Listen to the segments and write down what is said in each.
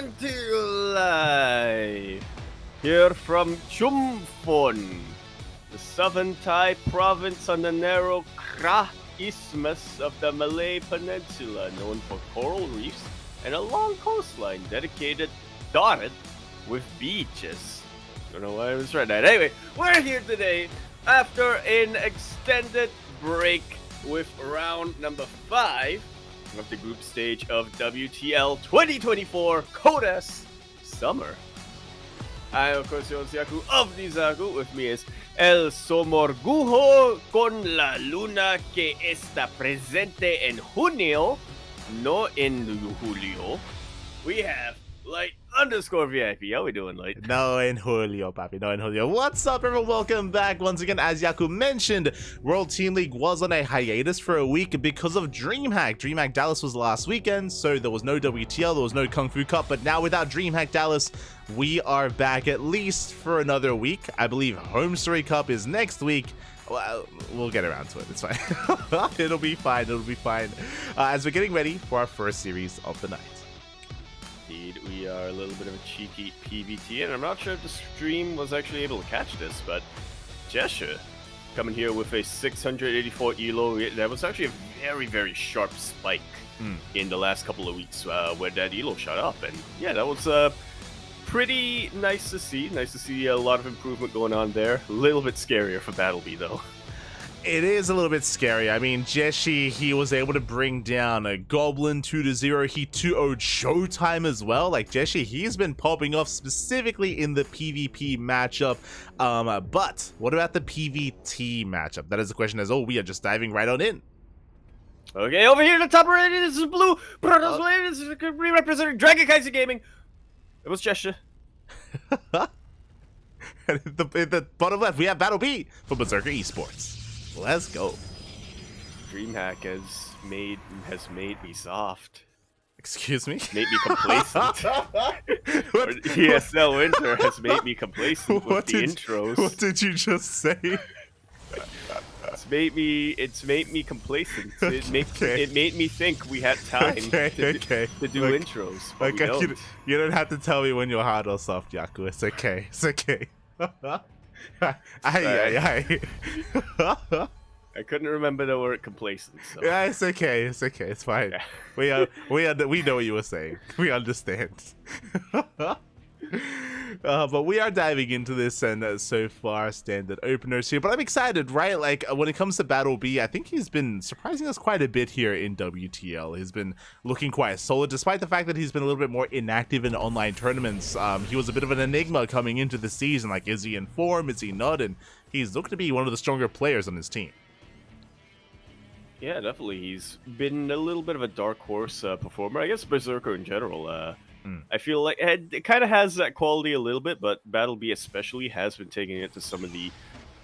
Coming to you live here from Chumphon, the southern Thai province on the narrow Kra Isthmus of the Malay Peninsula, known for coral reefs and a long coastline dotted with beaches. Don't know why I was right that. Anyway, we're here today after an extended break with round number 5 of the group stage of WTL 2024 Kodas Summer. I am, of course, your Zaku of the Zaku. With me is El Somorgujo con la luna que está presente en junio, no en julio. We have Light_VIP. How we doing, Light? No en Julio, papi. No en Julio. What's up, everyone? Welcome back once again. As Yaku mentioned, World Team League was on a hiatus for a week because of DreamHack. DreamHack Dallas was last weekend, so there was no WTL, there was no Kung Fu Cup, but now without DreamHack Dallas, we are back at least for another week. I believe Home Story Cup is next week. Well, we'll get around to it. It's fine. It'll be fine. It'll be fine. As we're getting ready for our first series of the night. Indeed, we are a little bit of a cheeky PvT, and I'm not sure if the stream was actually able to catch this, but Jieshi coming here with a 684 elo. That was actually a very, very sharp spike in the last couple of weeks where that elo shot up, and yeah, that was pretty nice to see. Nice to see a lot of improvement going on there. A little bit scarier for BattleB though. It is a little bit scary. I mean, Jieshi, he was able to bring down a Goblin 2-0. He 2-0'd Showtime as well. Like, Jieshi, he's been popping off specifically in the PvP matchup. But what about the PvT matchup? That is the question as well. We are just diving right on in. Okay, over here in the top right, this is blue. Protoss Blade, this is representing Dragon KaiZi Gaming. It was Jieshi. In the bottom left, we have BattleB for Berserker eSports. Let's go. DreamHack has made me soft. Excuse me? Made me complacent. ESL Winter has made me complacent with the intros. What did you just say? It's made me complacent. It made me think we had time to do intros. But we don't. You don't have to tell me when you're hard or soft, Yaku. It's okay. It's okay. I couldn't remember the word complacent. So. Yeah, it's okay. It's okay. It's fine. Yeah. We know what you were saying. We understand. But we are diving into this, and so far standard openers here. But I'm excited, right? Like, when it comes to BattleB, I think he's been surprising us quite a bit here in WTL. He's been looking quite solid, despite the fact that he's been a little bit more inactive in online tournaments. He was a bit of an enigma coming into the season. Like, is he in form? Is he not? And he's looking to be one of the stronger players on his team. Yeah, definitely. He's been a little bit of a dark horse performer. I guess Berserker in general. I feel like it kind of has that quality a little bit, but BattleB especially has been taking it to some of the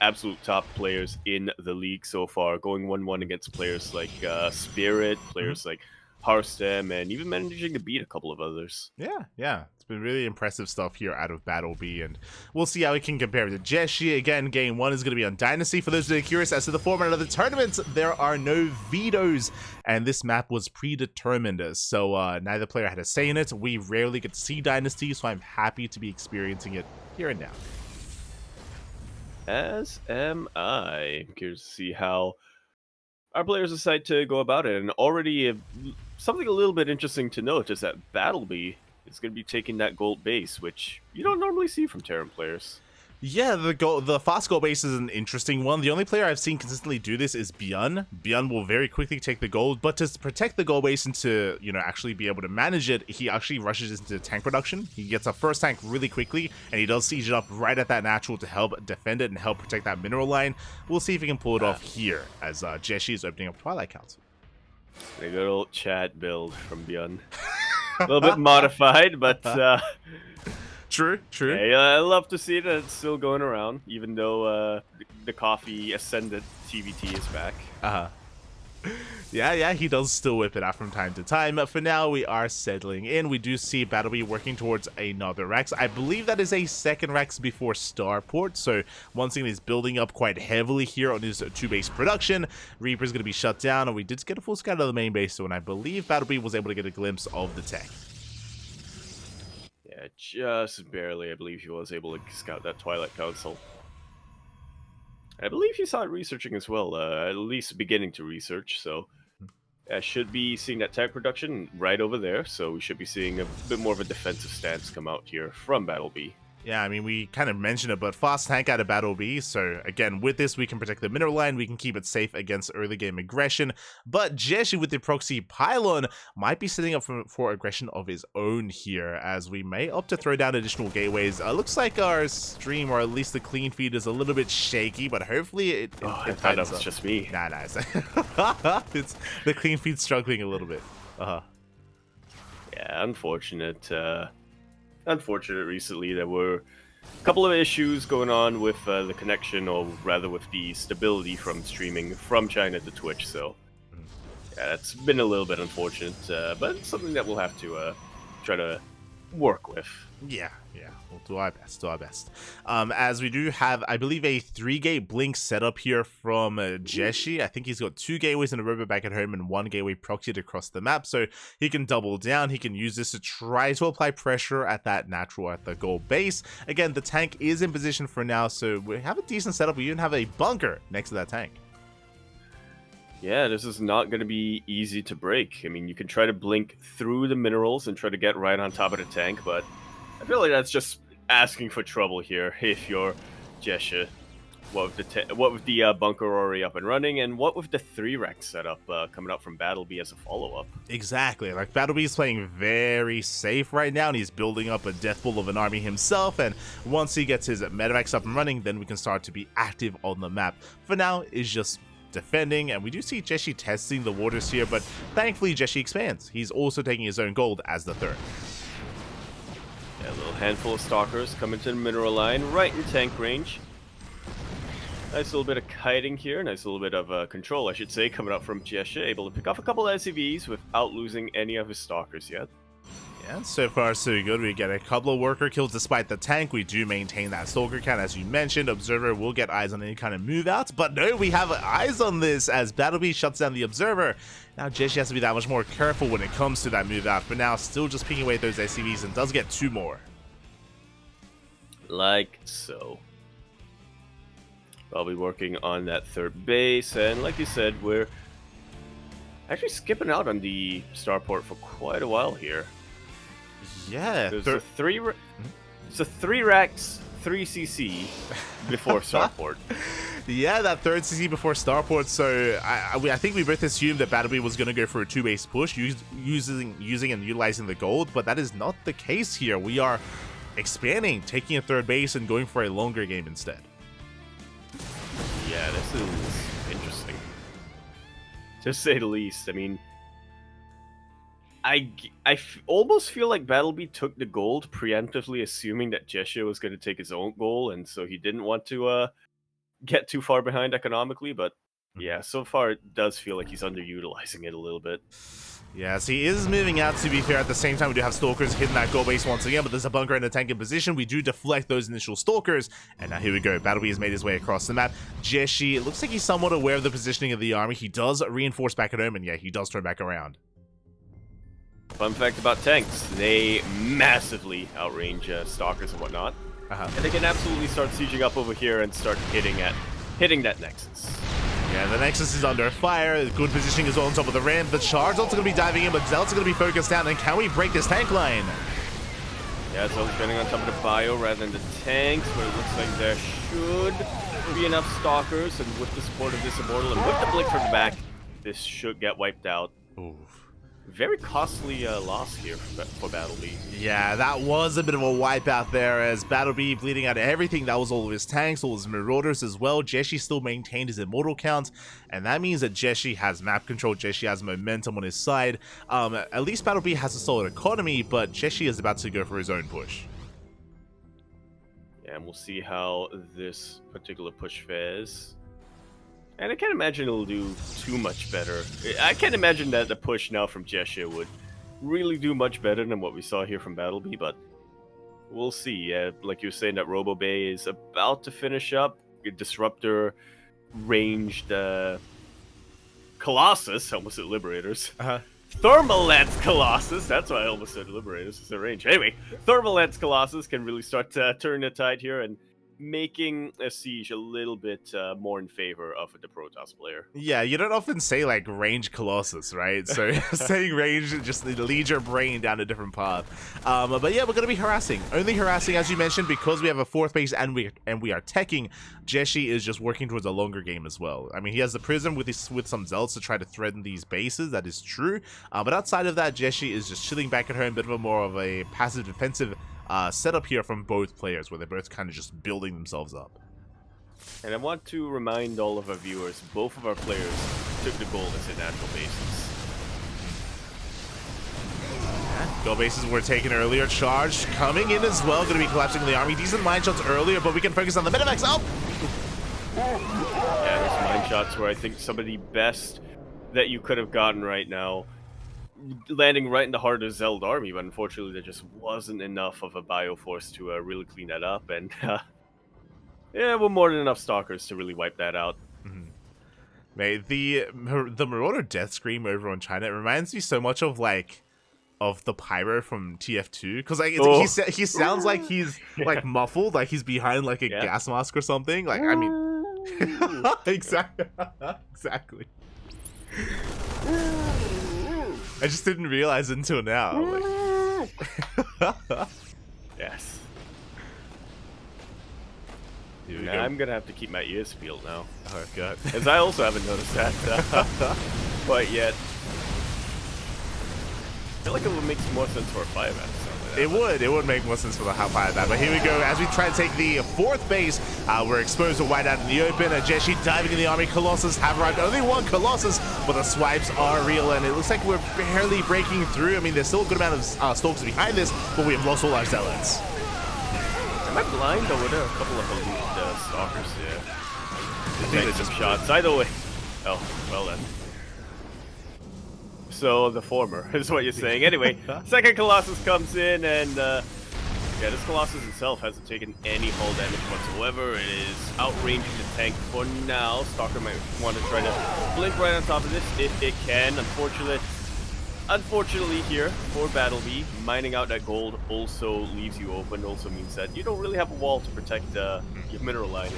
absolute top players in the league so far, going 1-1 against players like Spirit, players like Harstem, and even managing to beat a couple of others. Yeah. It's been really impressive stuff here out of BattleB, and we'll see how we can compare to Jieshi. Again, game 1 is going to be on Dynasty. For those that are curious as to the format of the tournament, there are no vetoes, and this map was predetermined, so neither player had a say in it. We rarely get to see Dynasty, so I'm happy to be experiencing it here and now. As am I. I'm curious to see how our players decide to go about it, and already something a little bit interesting to note is that BattleB is going to be taking that gold base, which you don't normally see from Terran players. Yeah, the fast goal base is an interesting one. The only player I've seen consistently do this is Byun. Byun will very quickly take the gold, but to protect the goal base and to, actually be able to manage it, he actually rushes into tank production. He gets a first tank really quickly, and he does siege it up right at that natural to help defend it and help protect that mineral line. We'll see if he can pull it off here, as Jieshi is opening up Twilight Council. A good old chat build from Byun. A little bit modified, but True. Yeah, I love to see that it's still going around, even though the coffee ascendant TVT is back. Yeah, he does still whip it out from time to time. For now, we are settling in. We do see BattleB working towards another Rex. I believe that is a second Rex before Starport, so once again, he's building up quite heavily here on his 2-base production. Reaper's going to be shut down, and we did get a full scout of the main base, so and I believe BattleB was able to get a glimpse of the tech. just barely. I believe he was able to scout that Twilight Council. I believe he started researching as well, at least beginning to research, so I should be seeing that tank production right over there, so we should be seeing a bit more of a defensive stance come out here from BattleB. Yeah, I mean, we kind of mentioned it, but fast tank out of BattleB, so again, with this, we can protect the mineral line, we can keep it safe against early game aggression, but Jieshi with the proxy pylon might be setting up for aggression of his own here, as we may opt to throw down additional gateways. Looks like our stream, or at least the clean feed, is a little bit shaky, but hopefully it I thought that was just me. Nah, it's the clean feed struggling a little bit. Yeah, unfortunate. Unfortunate recently. There were a couple of issues going on with the connection, or rather with the stability from streaming from China to Twitch, so yeah, it's been a little bit unfortunate, but it's something that we'll have to try to work with. Yeah, we'll do our best, as we do have, I believe, a 3-gate blink setup here from Jieshi. I think he's got 2 gateways in a robo back at home and 1 gateway proxied across the map, so he can double down. He can use this to try to apply pressure at that natural, at the goal base. Again, the tank is in position for now, so we have a decent setup. We even have a bunker next to that tank. Yeah, this is not going to be easy to break. I mean, you can try to blink through the minerals and try to get right on top of the tank, but I feel like that's just asking for trouble here if you're Jieshi. What with the bunker already up and running, and what with the 3-rack setup coming up from BattleB as a follow-up. Exactly, like BattleB is playing very safe right now, and he's building up a death pool of an army himself, and once he gets his medevacs up and running, then we can start to be active on the map. For now, it's just defending, and we do see Jieshi testing the waters here, but thankfully Jieshi expands. He's also taking his own gold as the 3rd. Yeah, a little handful of stalkers coming to the mineral line, right in tank range. Nice little bit of kiting here, nice little bit of control, I should say, coming up from Jieshi, able to pick off a couple of SCVs without losing any of his stalkers yet. Yeah, so far so good. We get a couple of worker kills despite the tank. We do maintain that stalker count, as you mentioned. Observer will get eyes on any kind of move out, but no, we have eyes on this as BattleB shuts down the Observer. Now Jieshi has to be that much more careful when it comes to that move out, but now still just picking away at those SCVs and does get 2 more. Like so. I'll be working on that 3rd base, and like you said, we're actually skipping out on the starport for quite a while here. Yeah, There's a 3 racks, 3 CC before starport. Yeah, that 3rd CC before starport. So I think we both assumed that BattleB was going to go for a 2-base push, using and utilizing the gold, but that is not the case here. We are expanding, taking a 3rd base, and going for a longer game instead. Yeah, this is interesting, to say the least. I mean, I almost feel like BattleB took the gold preemptively, assuming that Jieshi was going to take his own goal, and so he didn't want to get too far behind economically, but yeah, so far it does feel like he's underutilizing it a little bit. Yes, he is moving out, to be fair. At the same time, we do have stalkers hitting that goal base once again, but there's a bunker and a tank in position. We do deflect those initial stalkers, and now here we go. BattleB has made his way across the map. Jieshi, it looks like he's somewhat aware of the positioning of the army. He does reinforce back at home, and yeah, he does turn back around. Fun fact about tanks, they massively outrange stalkers and whatnot. And they can absolutely start sieging up over here and start hitting that Nexus. Yeah, the Nexus is under fire. Good positioning as well on top of the ramp. The charge also going to be diving in, but Zelt's going to be focused down. And can we break this tank line? Yeah, Zelt's getting on top of the bio rather than the tanks, but it looks like there should be enough stalkers. And with the support of this Immortal and with the blink from the back, this should get wiped out. Oof. Very costly loss here for BattleB. Yeah, that was a bit of a wipeout there, as BattleB bleeding out everything. That was all of his tanks, all his Marauders as well. Jieshi still maintained his Immortal count, and that means that Jieshi has map control. Jieshi has momentum on his side. At least BattleB has a solid economy, but Jieshi is about to go for his own push. Yeah, and we'll see how this particular push fares. And I can't imagine it'll do too much better. I can't imagine that the push now from Jieshi would really do much better than what we saw here from BattleB, but we'll see. Like you were saying, that Robo Bay is about to finish up. Disruptor ranged Colossus, almost at Liberators. Thermal Lance Colossus, that's why I almost said Liberators, is the range. Anyway, Thermal Lance Colossus can really start to turn the tide here and making a siege a little bit more in favor of the Protoss player. Yeah, you don't often say like range Colossus, right? So saying range just leads your brain down a different path. But yeah, we're gonna be harassing, only harassing, as you mentioned, because we have a 4th base and we are teching. Jieshi is just working towards a longer game as well. I mean, he has the Prism with some Zealots to try to threaten these bases. That is true. But outside of that, Jieshi is just chilling back at home, a bit of a more of a passive defensive setup here from both players, where they're both kind of just building themselves up. And I want to remind all of our viewers, both of our players took the gold as their natural bases. Gold bases were taken earlier. Charge coming in as well. Going to be collapsing the army. Decent mine shots earlier, but we can focus on the Medivacs. Oh! Yeah, those mine shots were, I think, some of the best that you could have gotten right now. Landing right in the heart of Zeld army, but unfortunately there just wasn't enough of a bioforce to really clean that up, and yeah, we're more than enough stalkers to really wipe that out. Mate, the Marauder death scream over on China, it reminds me so much of the pyro from TF2, because like he sounds like he's like muffled, like he's behind like a gas mask or something. Like, I mean, exactly. I just didn't realize it until now. Like... Yes. Now I'm gonna have to keep my ears peeled now. Oh god. As I also haven't noticed that quite yet. I feel like it would make more sense for a 5 episode. It would make more sense for the high fire that. But here we go, as we try to take the 4th base, we're exposed to white out in the open. Jieshi diving in the army. Colossus have arrived. Only one Colossus, but the swipes are real, and it looks like we're barely breaking through. I mean, there's still a good amount of stalks behind this, but we have lost all our Zealots. Am I blind, or were there a couple of elite stalkers? Yeah. I think there's some shots. Either way. Oh, well then. So the former is what you're saying. Anyway, second Colossus comes in, and yeah, this Colossus itself hasn't taken any hull damage whatsoever. It is outranging the tank for now. Stalker might want to try to blink right on top of this if it can. Unfortunately here for BattleB, mining out that gold also leaves you open. Also means that you don't really have a wall to protect your mineral line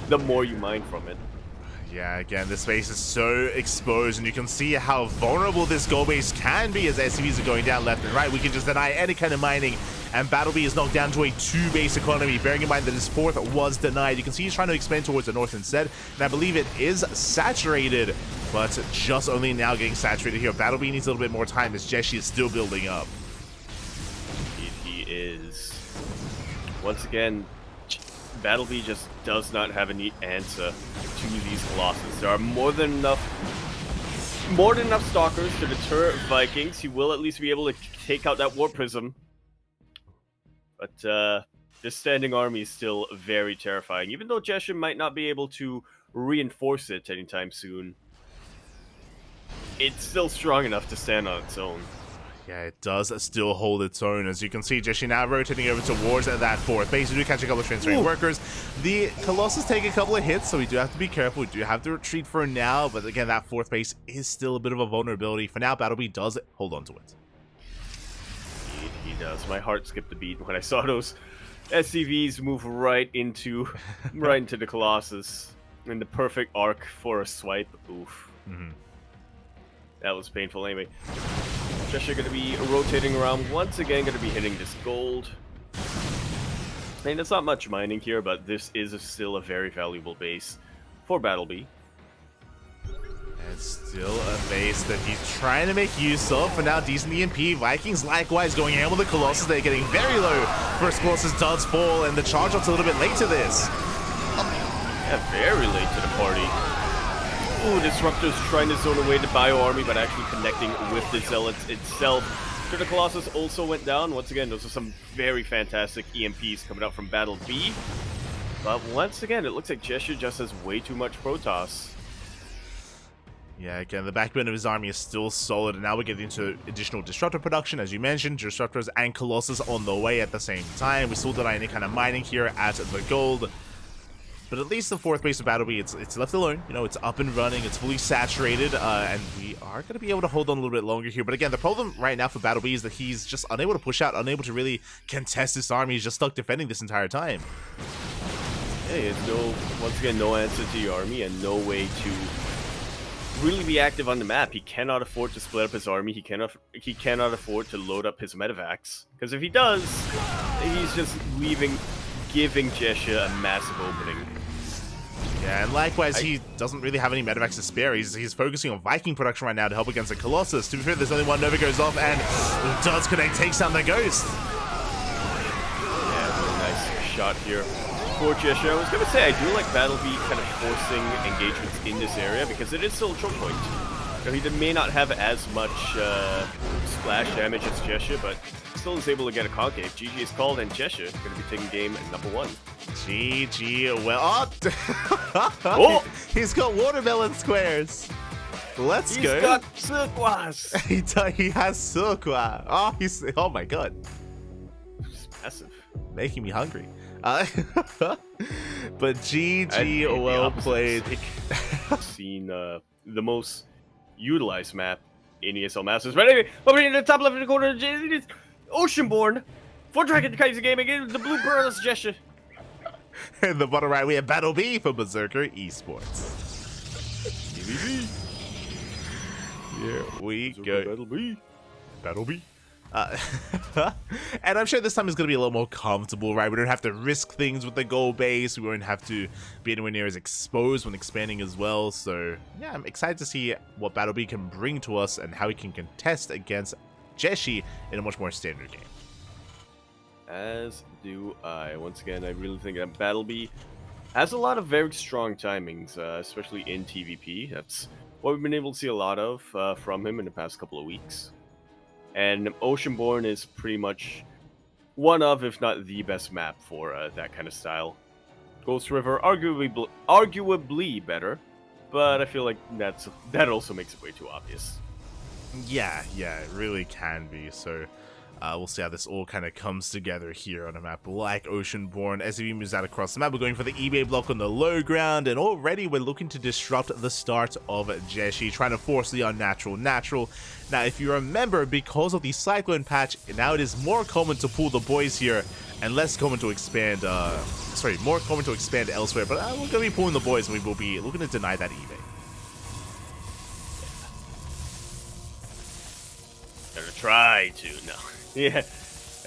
the more you mine from it. Yeah, again, this base is so exposed, and you can see how vulnerable this gold base can be as SCVs are going down left and right. We can just deny any kind of mining, and BattleB is knocked down to a 2-base economy, bearing in mind that his 4th was denied. You can see he's trying to expand towards the north instead, and I believe it is saturated, but just only now getting saturated here. BattleB needs a little bit more time as Jieshi is still building up. He is. Once again, BattleB just does not have a neat answer to these Colossus. There are more than enough stalkers to deter Vikings. He will at least be able to take out that War Prism. But this standing army is still very terrifying. Even though Jieshi might not be able to reinforce it anytime soon, it's still strong enough to stand on its own. Yeah, it does still hold its own. As you can see, Jieshi now rotating over towards that 4th base. We do catch a couple of transferring workers. The Colossus take a couple of hits, so we do have to be careful. We do have to retreat for now, but again, that 4th base is still a bit of a vulnerability. For now, BattleB does hold on to it. He does. My heart skipped a beat when I saw those SCVs move right into the Colossus in the perfect arc for a swipe. Oof. That was painful. Anyway, Jieshi going to be rotating around once again, going to be hitting this gold. I mean, it's not much mining here, but this is still a very valuable base for BattleB. It's still a base that he's trying to make use of. For now, decent EMP. Vikings likewise going in with the Colossus. They're getting very low. First Colossus does fall, and the charge out's a little bit late to this. Yeah, very late to the party. Ooh, Disruptor's trying to zone away the Bio Army, but actually connecting with the Zealots itself. So the Colossus also went down. Once again, those are some very fantastic EMPs coming out from BattleB. But once again, it looks like Jieshi just has way too much Protoss. Yeah, again, the backbone of his army is still solid, and now we're getting into additional Disruptor production. As you mentioned, Disruptors and Colossus on the way at the same time. We still deny any kind of mining here at the gold. But at least the fourth base of BattleB, it's left alone. You know, it's up and running, it's fully saturated, and we are going to be able to hold on a little bit longer here. But again, the problem right now for BattleB is that he's just unable to push out, unable to really contest this army. He's just stuck defending this entire time. Yeah, he has once again, no answer to your army and no way to really be active on the map. He cannot afford to split up his army. He cannot afford to load up his medevacs, because if he does, he's just giving Jieshi a massive opening. Yeah, and likewise, he doesn't really have any medevacs to spare. He's focusing on Viking production right now to help against the Colossus. To be fair, there's only one. Nova goes off and does connect, takes down the Ghost. Yeah, really nice shot here for Jieshi. I was going to say, I do like BattleB kind of forcing engagements in this area because it is still a choke point. You know, he may not have as much splash damage as Jieshi, but still is able to get a concave. GG is called, and Jieshi is going to be taking game at number 1. GG, well, oh! He's got watermelon squares. Let's go. He's got Surquas. He has Surqua. Oh my god. It's massive. Making me hungry. But GG, well played. I've seen the most utilized map in ESL Masters. But anyway, over in the top left of the corner, it is Oceanborn. For Dragon KaiZi gaming, the blue pearl suggestion. In the bottom right, we have BattleB for Berserker eSports. Here we go. BattleB. And I'm sure this time is going to be a little more comfortable, right? We don't have to risk things with the goal base. We won't have to be anywhere near as exposed when expanding as well. So yeah, I'm excited to see what BattleB can bring to us and how he can contest against Jieshi in a much more standard game. As do I. Once again, I really think that BattleB has a lot of very strong timings, especially in TVP. That's what we've been able to see a lot of from him in the past couple of weeks. And Oceanborn is pretty much one of, if not the best map for that kind of style. Ghost River, arguably better, but I feel like that also makes it way too obvious. Yeah, it really can be. So we'll see how this all kind of comes together here on a map like Oceanborn. As he moves out across the map, we're going for the eBay block on the low ground, and already we're looking to disrupt the start of Jieshi, trying to force the unnatural natural. Now, if you remember, because of the Cyclone patch, now it is more common to pull the boys here and less common to expand, more common to expand elsewhere, but we're going to be pulling the boys, and we will be looking to deny that eBay. Gonna try to, no. Yeah,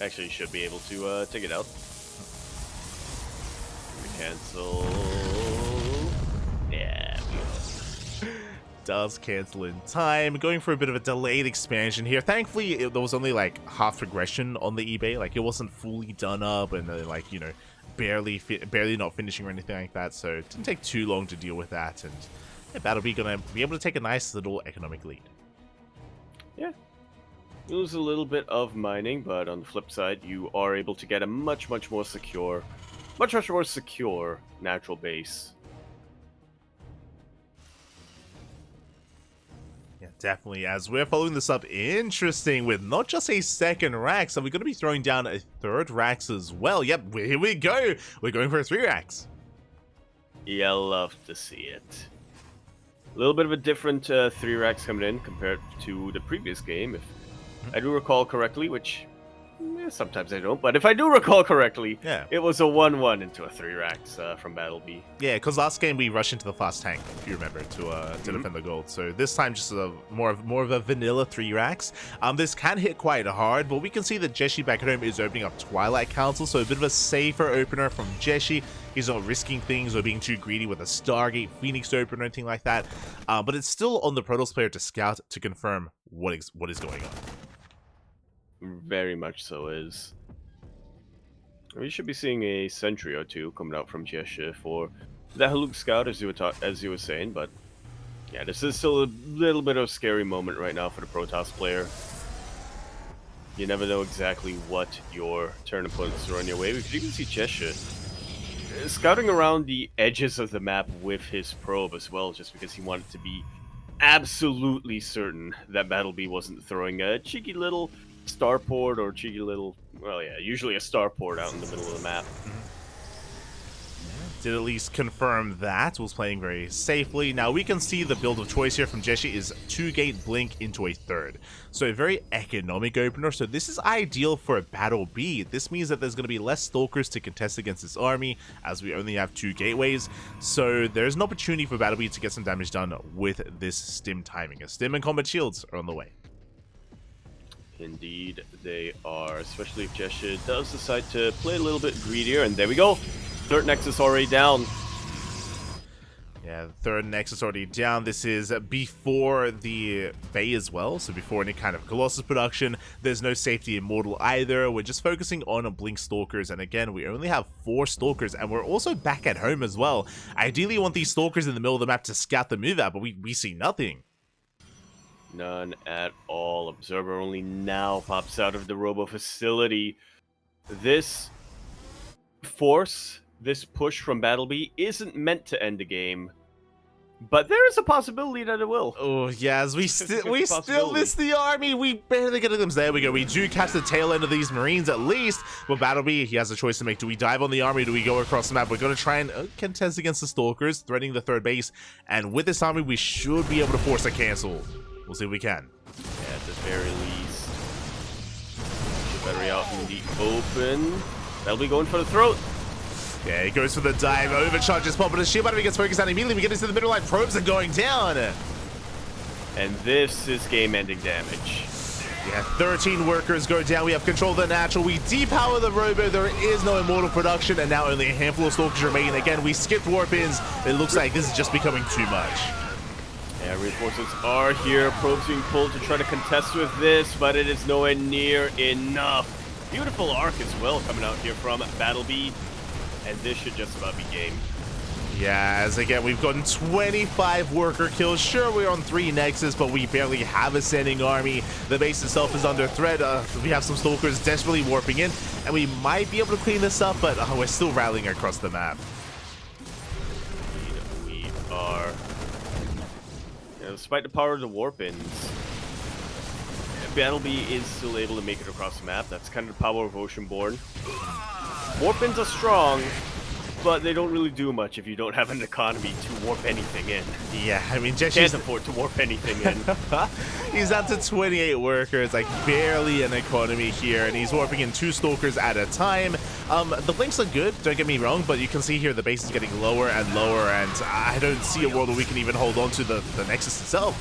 actually should be able to take it out. Cancel. Yeah, we go. Does cancel in time. Going for a bit of a delayed expansion here. Thankfully, there was only like half progression on the eBay. Like, it wasn't fully done up and like, you know, barely not finishing or anything like that. So it didn't take too long to deal with that. And yeah, BattleB gonna be able to take a nice little economic lead. Yeah. You lose a little bit of mining, but on the flip side, you are able to get a much more secure natural base. Yeah, definitely. As we're following this up, interesting, with not just a second Rax, so we're going to be throwing down a third Rax as well. Yep, here we go. We're going for a 3 Rax. Yeah, I love to see it. A little bit of a different 3 Rax coming in compared to the previous game, if I do recall correctly, which sometimes I don't, but if I do recall correctly, yeah, it was a 1-1 into a 3 Rax from BattleB. Yeah, because last game we rushed into the fast tank, if you remember, to defend the gold. So this time just more of a vanilla 3 Rax. This can hit quite hard, but we can see that Jieshi back at home is opening up Twilight Council, so a bit of a safer opener from Jieshi. He's not risking things or being too greedy with a Stargate Phoenix open or anything like that. But it's still on the Protoss player to scout to confirm what is going on. Very much so is. We should be seeing a sentry or two coming out from Jieshi for the Haluk Scout, as you were saying, but yeah, this is still a little bit of a scary moment right now for the Protoss player. You never know exactly what your turn opponents throw on your way, because you can see Jieshi scouting around the edges of the map with his probe as well, just because he wanted to be absolutely certain that BattleB wasn't throwing a cheeky little starport or cheeky little, well, yeah, usually a starport out in the middle of the map. did at least confirm that, was playing very safely. Now we can see the build of choice here from Jieshi is 2-gate blink into a third. So a very economic opener, so this is ideal for a BattleB. This means that there's going to be less stalkers to contest against this army, as we only have 2 gateways. So there's an opportunity for BattleB to get some damage done with this stim timing. A stim and combat shields are on the way. Indeed, they are, especially if Jieshi does decide to play a little bit greedier, and there we go. Third Nexus already down. Yeah, the third Nexus already down. This is before the Bay as well, so before any kind of Colossus production. There's no safety Immortal either. We're just focusing on Blink Stalkers, and again, we only have 4 Stalkers, and we're also back at home as well. Ideally, you want these Stalkers in the middle of the map to scout the move out, but we see nothing. None at all. Observer only now pops out of the Robo facility. This force, this push from BattleB isn't meant to end the game, but there is a possibility that it will. Oh yes, we still miss the army. We barely get a glimpse. There we go. We do catch the tail end of these Marines at least. But BattleB, he has a choice to make. Do we dive on the army? Do we go across the map? We're going to try and contest against the Stalkers, threatening the third base. And with this army, we should be able to force a cancel. We'll see if we can. Yeah, at the very least. Battery out in the open. BattleB going for the throat. Yeah, he goes for the dive, overcharges pop, but his shield battery gets focused on immediately. We get into the middle line, probes are going down. And this is game-ending damage. Yeah, 13 workers go down. We have control of the natural. We depower the Robo. There is no Immortal production, and now only a handful of Stalkers remain. Again, we skipped warp-ins. It looks like this is just becoming too much. Yeah, reinforcements are here. Probes being pulled to try to contest with this, but it is nowhere near enough. Beautiful arc as well coming out here from BattleB. And this should just about be game. Yeah, as again, we've gotten 25 worker kills. Sure, we're on 3 Nexus, but we barely have a standing army. The base itself is under threat. We have some Stalkers desperately warping in, and we might be able to clean this up, but we're still rallying across the map. We are. You know, despite the power of the warp-ins, BattleB is still able to make it across the map. That's kind of the power of Oceanborn. Warp-ins are strong, but they don't really do much if you don't have an economy to warp anything in. Yeah, I mean, Jieshi can't afford to warp anything in. He's down to 28 workers, like barely an economy here, and he's warping in 2 Stalkers at a time. The blinks are good, don't get me wrong, but you can see here the base is getting lower and lower, and I don't see a world where we can even hold on to the Nexus itself.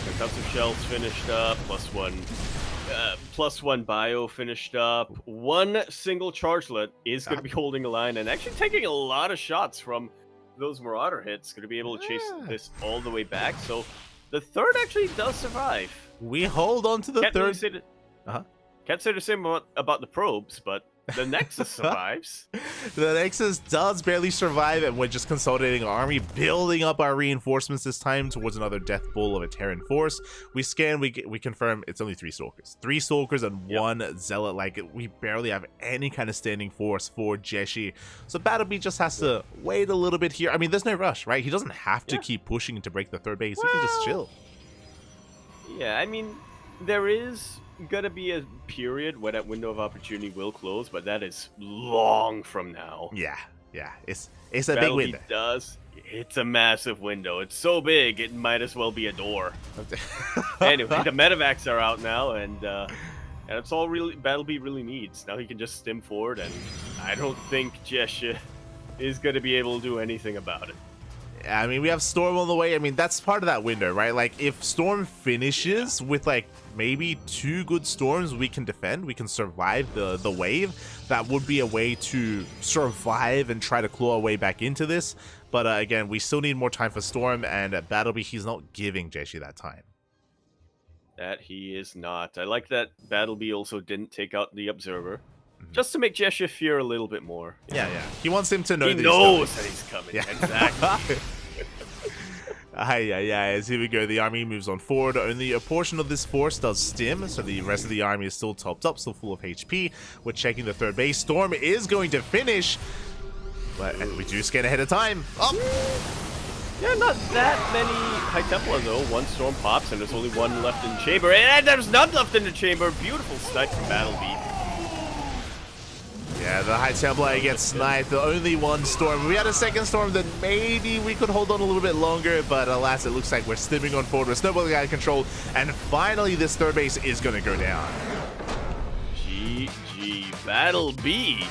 Concussive shells finished up, +1 bio finished up. 1 single chargelet is going to be holding a line and actually taking a lot of shots from those Marauder hits. Going to be able to chase this all the way back. So the third actually does survive. We hold on to the Can't third. Really say can't say the same about the probes, but the Nexus survives. The Nexus does barely survive, and we're just consolidating our army, building up our reinforcements this time towards another death bull of a Terran force. We scan, we confirm it's only 3 Stalkers. 3 Stalkers and 1 Zealot. Like, we barely have any kind of standing force for Jieshi. So BattleB just has to wait a little bit here. I mean, there's no rush, right? He doesn't have to keep pushing to break the third base. He can just chill. Yeah, I mean, there is gonna be a period where that window of opportunity will close, but that is long from now. Yeah, it's a big window. It's a massive window. It's so big it might as well be a door. Anyway, the medevacs are out now, and that's all really BattleB really needs. Now he can just stim forward, and I don't think Jieshi is gonna be able to do anything about it. I mean, we have Storm on the way. I mean, that's part of that window, right? Like, if Storm finishes with, like, maybe 2 good Storms, we can defend. We can survive the wave. That would be a way to survive and try to claw our way back into this. But, again, we still need more time for Storm, and at BattleB, he's not giving Jieshi that time. That he is not. I like that BattleB also didn't take out the Observer. Just to make Jieshi fear a little bit more. Yeah. He wants him to know he that knows that he's coming. Yeah. Exactly. As here we go, the army moves on forward. Only a portion of this force does stim, so the rest of the army is still topped up, still full of HP. We're checking the third base. Storm is going to finish, but we do scan ahead of time. Yeah, not that many High Templar though. 1 Storm pops, and there's only 1 left in the chamber. And there's none left in the chamber. Beautiful snipe from BattleB. Yeah, the high Templar gets sniped. The only one storm. If we had a second storm, then maybe we could hold on a little bit longer. But alas, it looks like we're stimming on forward. We're snowballing out of control. And finally, this third base is going to go down. GG. BattleB.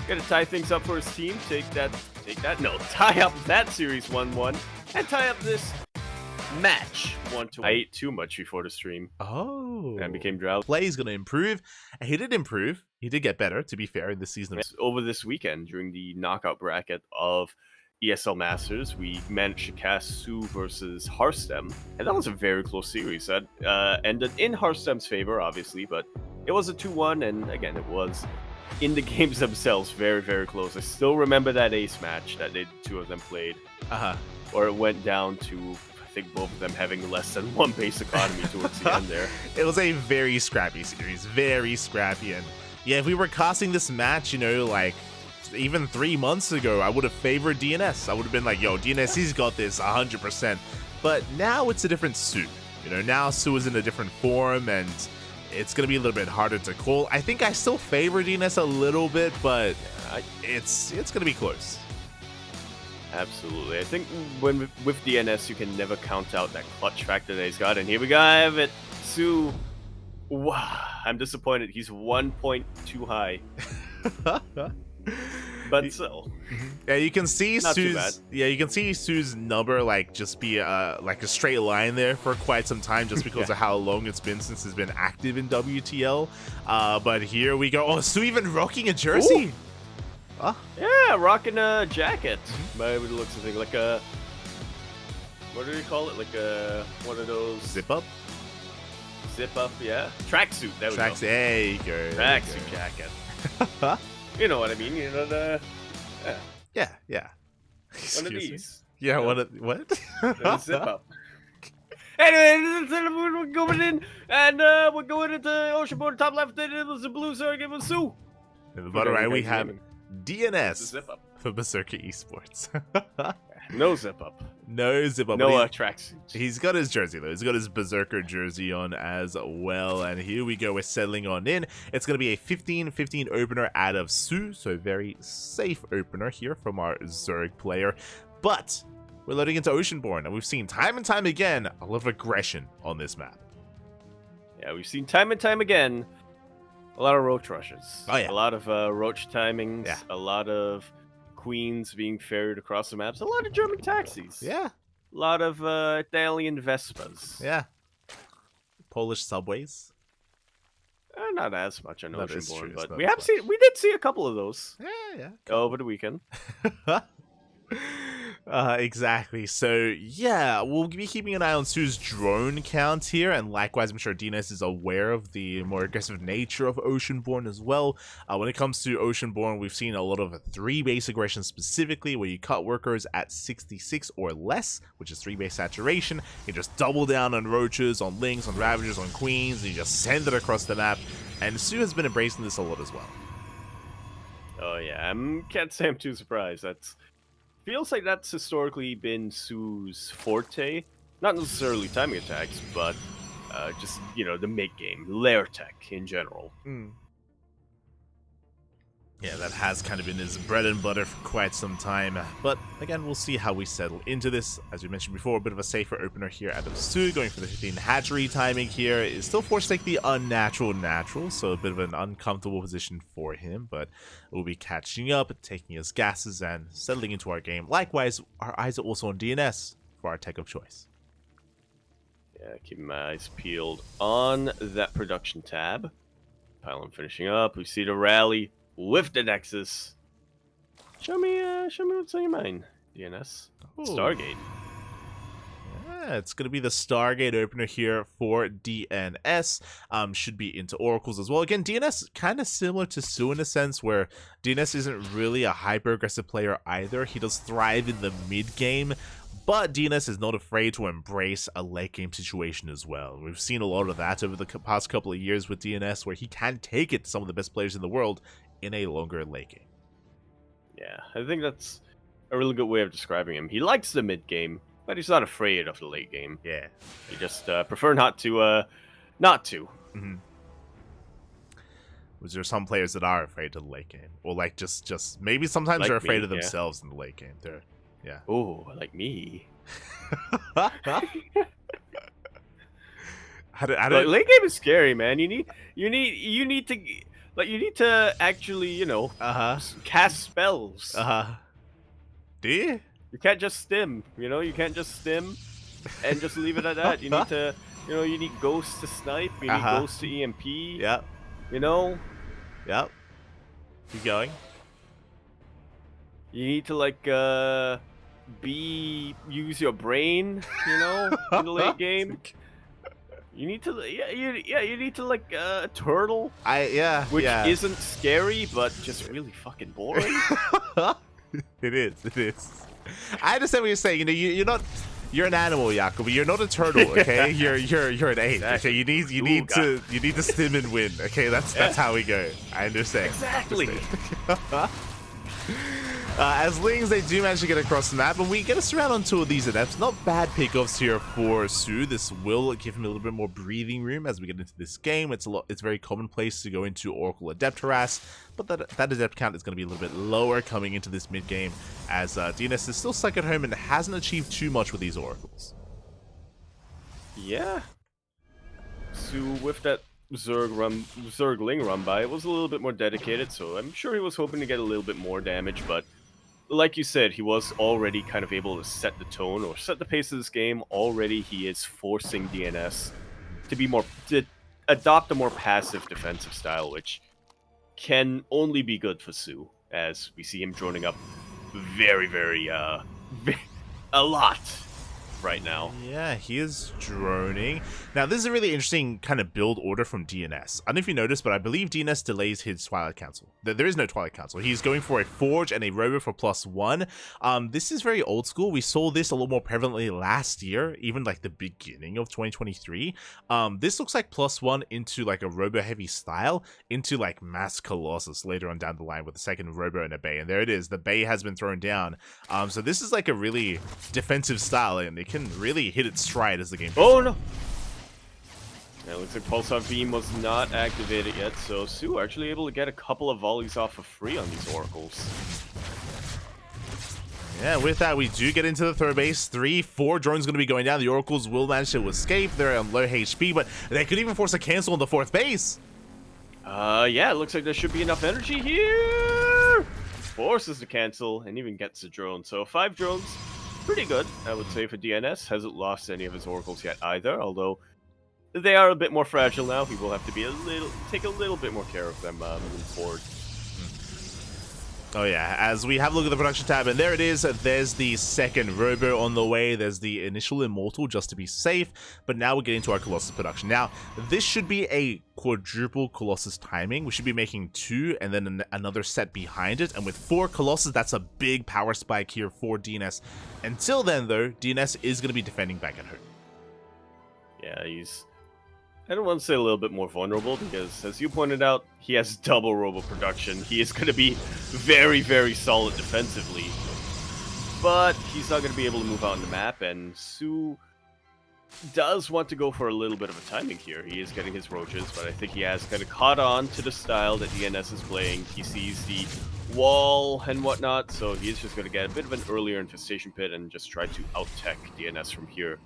Gonna tie things up for his team. Take that. No, tie up that series 1-1. And tie up this match 1-1. I ate too much before the stream. Oh. And became drowsy. Play is going to improve. And he did improve. He did get better, to be fair, in this season. Over this weekend, during the knockout bracket of ESL Masters, we managed to cast Su versus Harstem. And that was a very close series. That ended in Harstem's favor, obviously, but it was a 2-1. And again, it was in the games themselves very, very close. I still remember that ace match that the two of them played. Or it went down to, I think, both of them having less than one base economy towards the end there. It was a very scrappy series, very scrappy. And yeah, if we were casting this match, you know, like even 3 months ago, I would have favored DNS. I would have been like, yo, DNS, he's got this 100%. But now it's a different Su. You know, now Su is in a different form, and it's going to be a little bit harder to call. I think I still favor DNS a little bit, but it's going to be close. Absolutely. I think with DNS, you can never count out that clutch factor that he's got. And here we go. I have it. Su. Wow. I'm disappointed. He's 1 point too high. But still. Yeah, you can see Not too bad. you can see Su's number like just be like a straight line there for quite some time, just because of how long it's been since he's been active in WTL. But here we go. Oh, Su even rocking a jersey. Huh? Yeah, rocking a jacket. By the looks of things, like a, what do you call it? Like a, one of those Zip up, yeah. Tracksuit. There we go. There you go. Tracksuit jacket. You know what I mean? You know the. Yeah. One of these. Yeah. You know? What? The zip up. Anyway, we're going in, and we're going into Oceanborn. Top left, it was the blue circle. It was Su. In the bottom right, we have DNS zip up for Berserker eSports. No zip up. No zip up. No tracksuit. He's got his jersey though. He's got his Berserker jersey on as well. And here we go. We're settling on in. It's going to be a 15-15 opener out of Su. So very safe opener here from our Zerg player. But we're loading into Oceanborn, and we've seen time and time again a lot of aggression on this map. Yeah, we've seen time and time again a lot of roach rushes. Oh yeah. A lot of roach timings. Yeah. A lot of queens being ferried across the maps. A lot of German taxis. Yeah. A lot of Italian Vespas. Yeah. Polish subways. Not as much on Oceanborn, but we did see a couple of those. Yeah. Over the weekend. Exactly. So yeah, we'll be keeping an eye on Su's drone count here, and likewise I'm sure DNS is aware of the more aggressive nature of Oceanborn as well. When it comes to Oceanborn, we've seen a lot of 3 base aggression specifically, where you cut workers at 66 or less, which is 3 base saturation. You just double down on roaches, on links, on ravagers, on queens, and you just send it across the map. And Su has been embracing this a lot as well. Oh yeah, can't say I'm too surprised. Feels like that's historically been Su's forte. Not necessarily timing attacks, but just, you know, the mid-game, lair tech in general. Yeah, that has kind of been his bread and butter for quite some time. But again, we'll see how we settle into this. As we mentioned before, a bit of a safer opener here out of Su, going for the 15 hatchery timing here. Is still forced to take the unnatural natural, so a bit of an uncomfortable position for him. But we'll be catching up, taking his gases, and settling into our game. Likewise, our eyes are also on DNS for our tech of choice. Yeah, keeping my eyes peeled on that production tab. Pylon finishing up. We see the rally with the Nexus. Show me what's on your mind, DNS. Ooh. Stargate. Yeah, it's going to be the Stargate opener here for DNS. Should be into Oracles as well. Again, DNS kind of similar to Su in a sense, where DNS isn't really a hyper-aggressive player either. He does thrive in the mid-game, but DNS is not afraid to embrace a late-game situation as well. We've seen a lot of that over the past couple of years with DNS, where he can take it to some of the best players in the world in a longer late game. Yeah, I think that's a really good way of describing him. He likes the mid game, but he's not afraid of the late game. Yeah, he just prefer not to. Mm-hmm. Was there some players that are afraid of the late game, or like just maybe sometimes Like they're afraid me, of themselves in the late game. They're yeah. Oh, like me. I Like don't. late game is scary, man. You need to like you need to actually Uh huh. cast spells. Uh huh. Do you? You can't just stim. You can't just stim and just leave it at that. You need to you need ghosts to snipe. You need ghosts to EMP. Yep. You know. Yep. Keep going. You need to like use your brain. In the late game. You need to you need to like turtle. Which isn't scary, but just really fucking boring. It is. I understand what you're saying. You're an animal, Jakob, but you're not a turtle, okay? you're an ape. Exactly. Okay, you need to stim and win. Okay, that's how we go. I understand. Exactly. As Lings, they do manage to get across the map, and we get us around on 2 of these adepts. Not bad pickoffs here for Su. This will give him a little bit more breathing room as we get into this game. It's very commonplace to go into Oracle Adept harass, but that adept count is going to be a little bit lower coming into this mid game, as DNS is still stuck at home and hasn't achieved too much with these Oracles. Yeah. Su with that Zergling run by, it was a little bit more dedicated, so I'm sure he was hoping to get a little bit more damage, but like you said, he was already kind of able to set the tone or set the pace of this game. Already he is forcing DNS to adopt a more passive defensive style, which can only be good for Su, as we see him droning up very, very, a lot right now. Yeah, he is droning. Now, this is a really interesting kind of build order from DNS. I don't know if you noticed, but I believe DNS delays his Twilight Council. There is no Twilight Council. He's going for a Forge and a Robo for +1. This is very old school. We saw this a lot more prevalently last year, even like the beginning of 2023. This looks like +1 into like a Robo heavy style, into like Mass Colossus later on down the line with the second Robo and a Bay. And there it is. The Bay has been thrown down. So this is like a really defensive style, and it can really hit its stride as the game goes on. No! Yeah, it looks like Pulsar Beam was not activated yet, so Su actually able to get a couple of volleys off for free on these Oracles. Yeah, with that, we do get into the third base. 4 drones going to be going down. The Oracles will manage to escape. They're on low HP, but they could even force a cancel on the 4th base. Yeah, it looks like there should be enough energy here. Forces the cancel and even gets a drone. So 5 drones, pretty good, I would say, for DNS. Hasn't lost any of his Oracles yet either, although they are a bit more fragile now. He will have to be take a little bit more care of them moving forward. Oh yeah, as we have a look at the production tab, and there it is. There's the second Robo on the way. There's the initial Immortal just to be safe, but now we're getting to our Colossus production. Now, this should be a quadruple Colossus timing. We should be making 2 and then another set behind it, and with 4 Colossus, that's a big power spike here for DNS. Until then, though, DNS is going to be defending back at home. Yeah, he's, I don't want to say a little bit more vulnerable, because as you pointed out, he has double Robo production. He is going to be very, very solid defensively, but he's not going to be able to move out on the map, and Su does want to go for a little bit of a timing here. He is getting his roaches, but I think he has kind of caught on to the style that DNS is playing. He sees the wall and whatnot, so he's just going to get a bit of an earlier infestation pit and just try to out-tech DNS from here.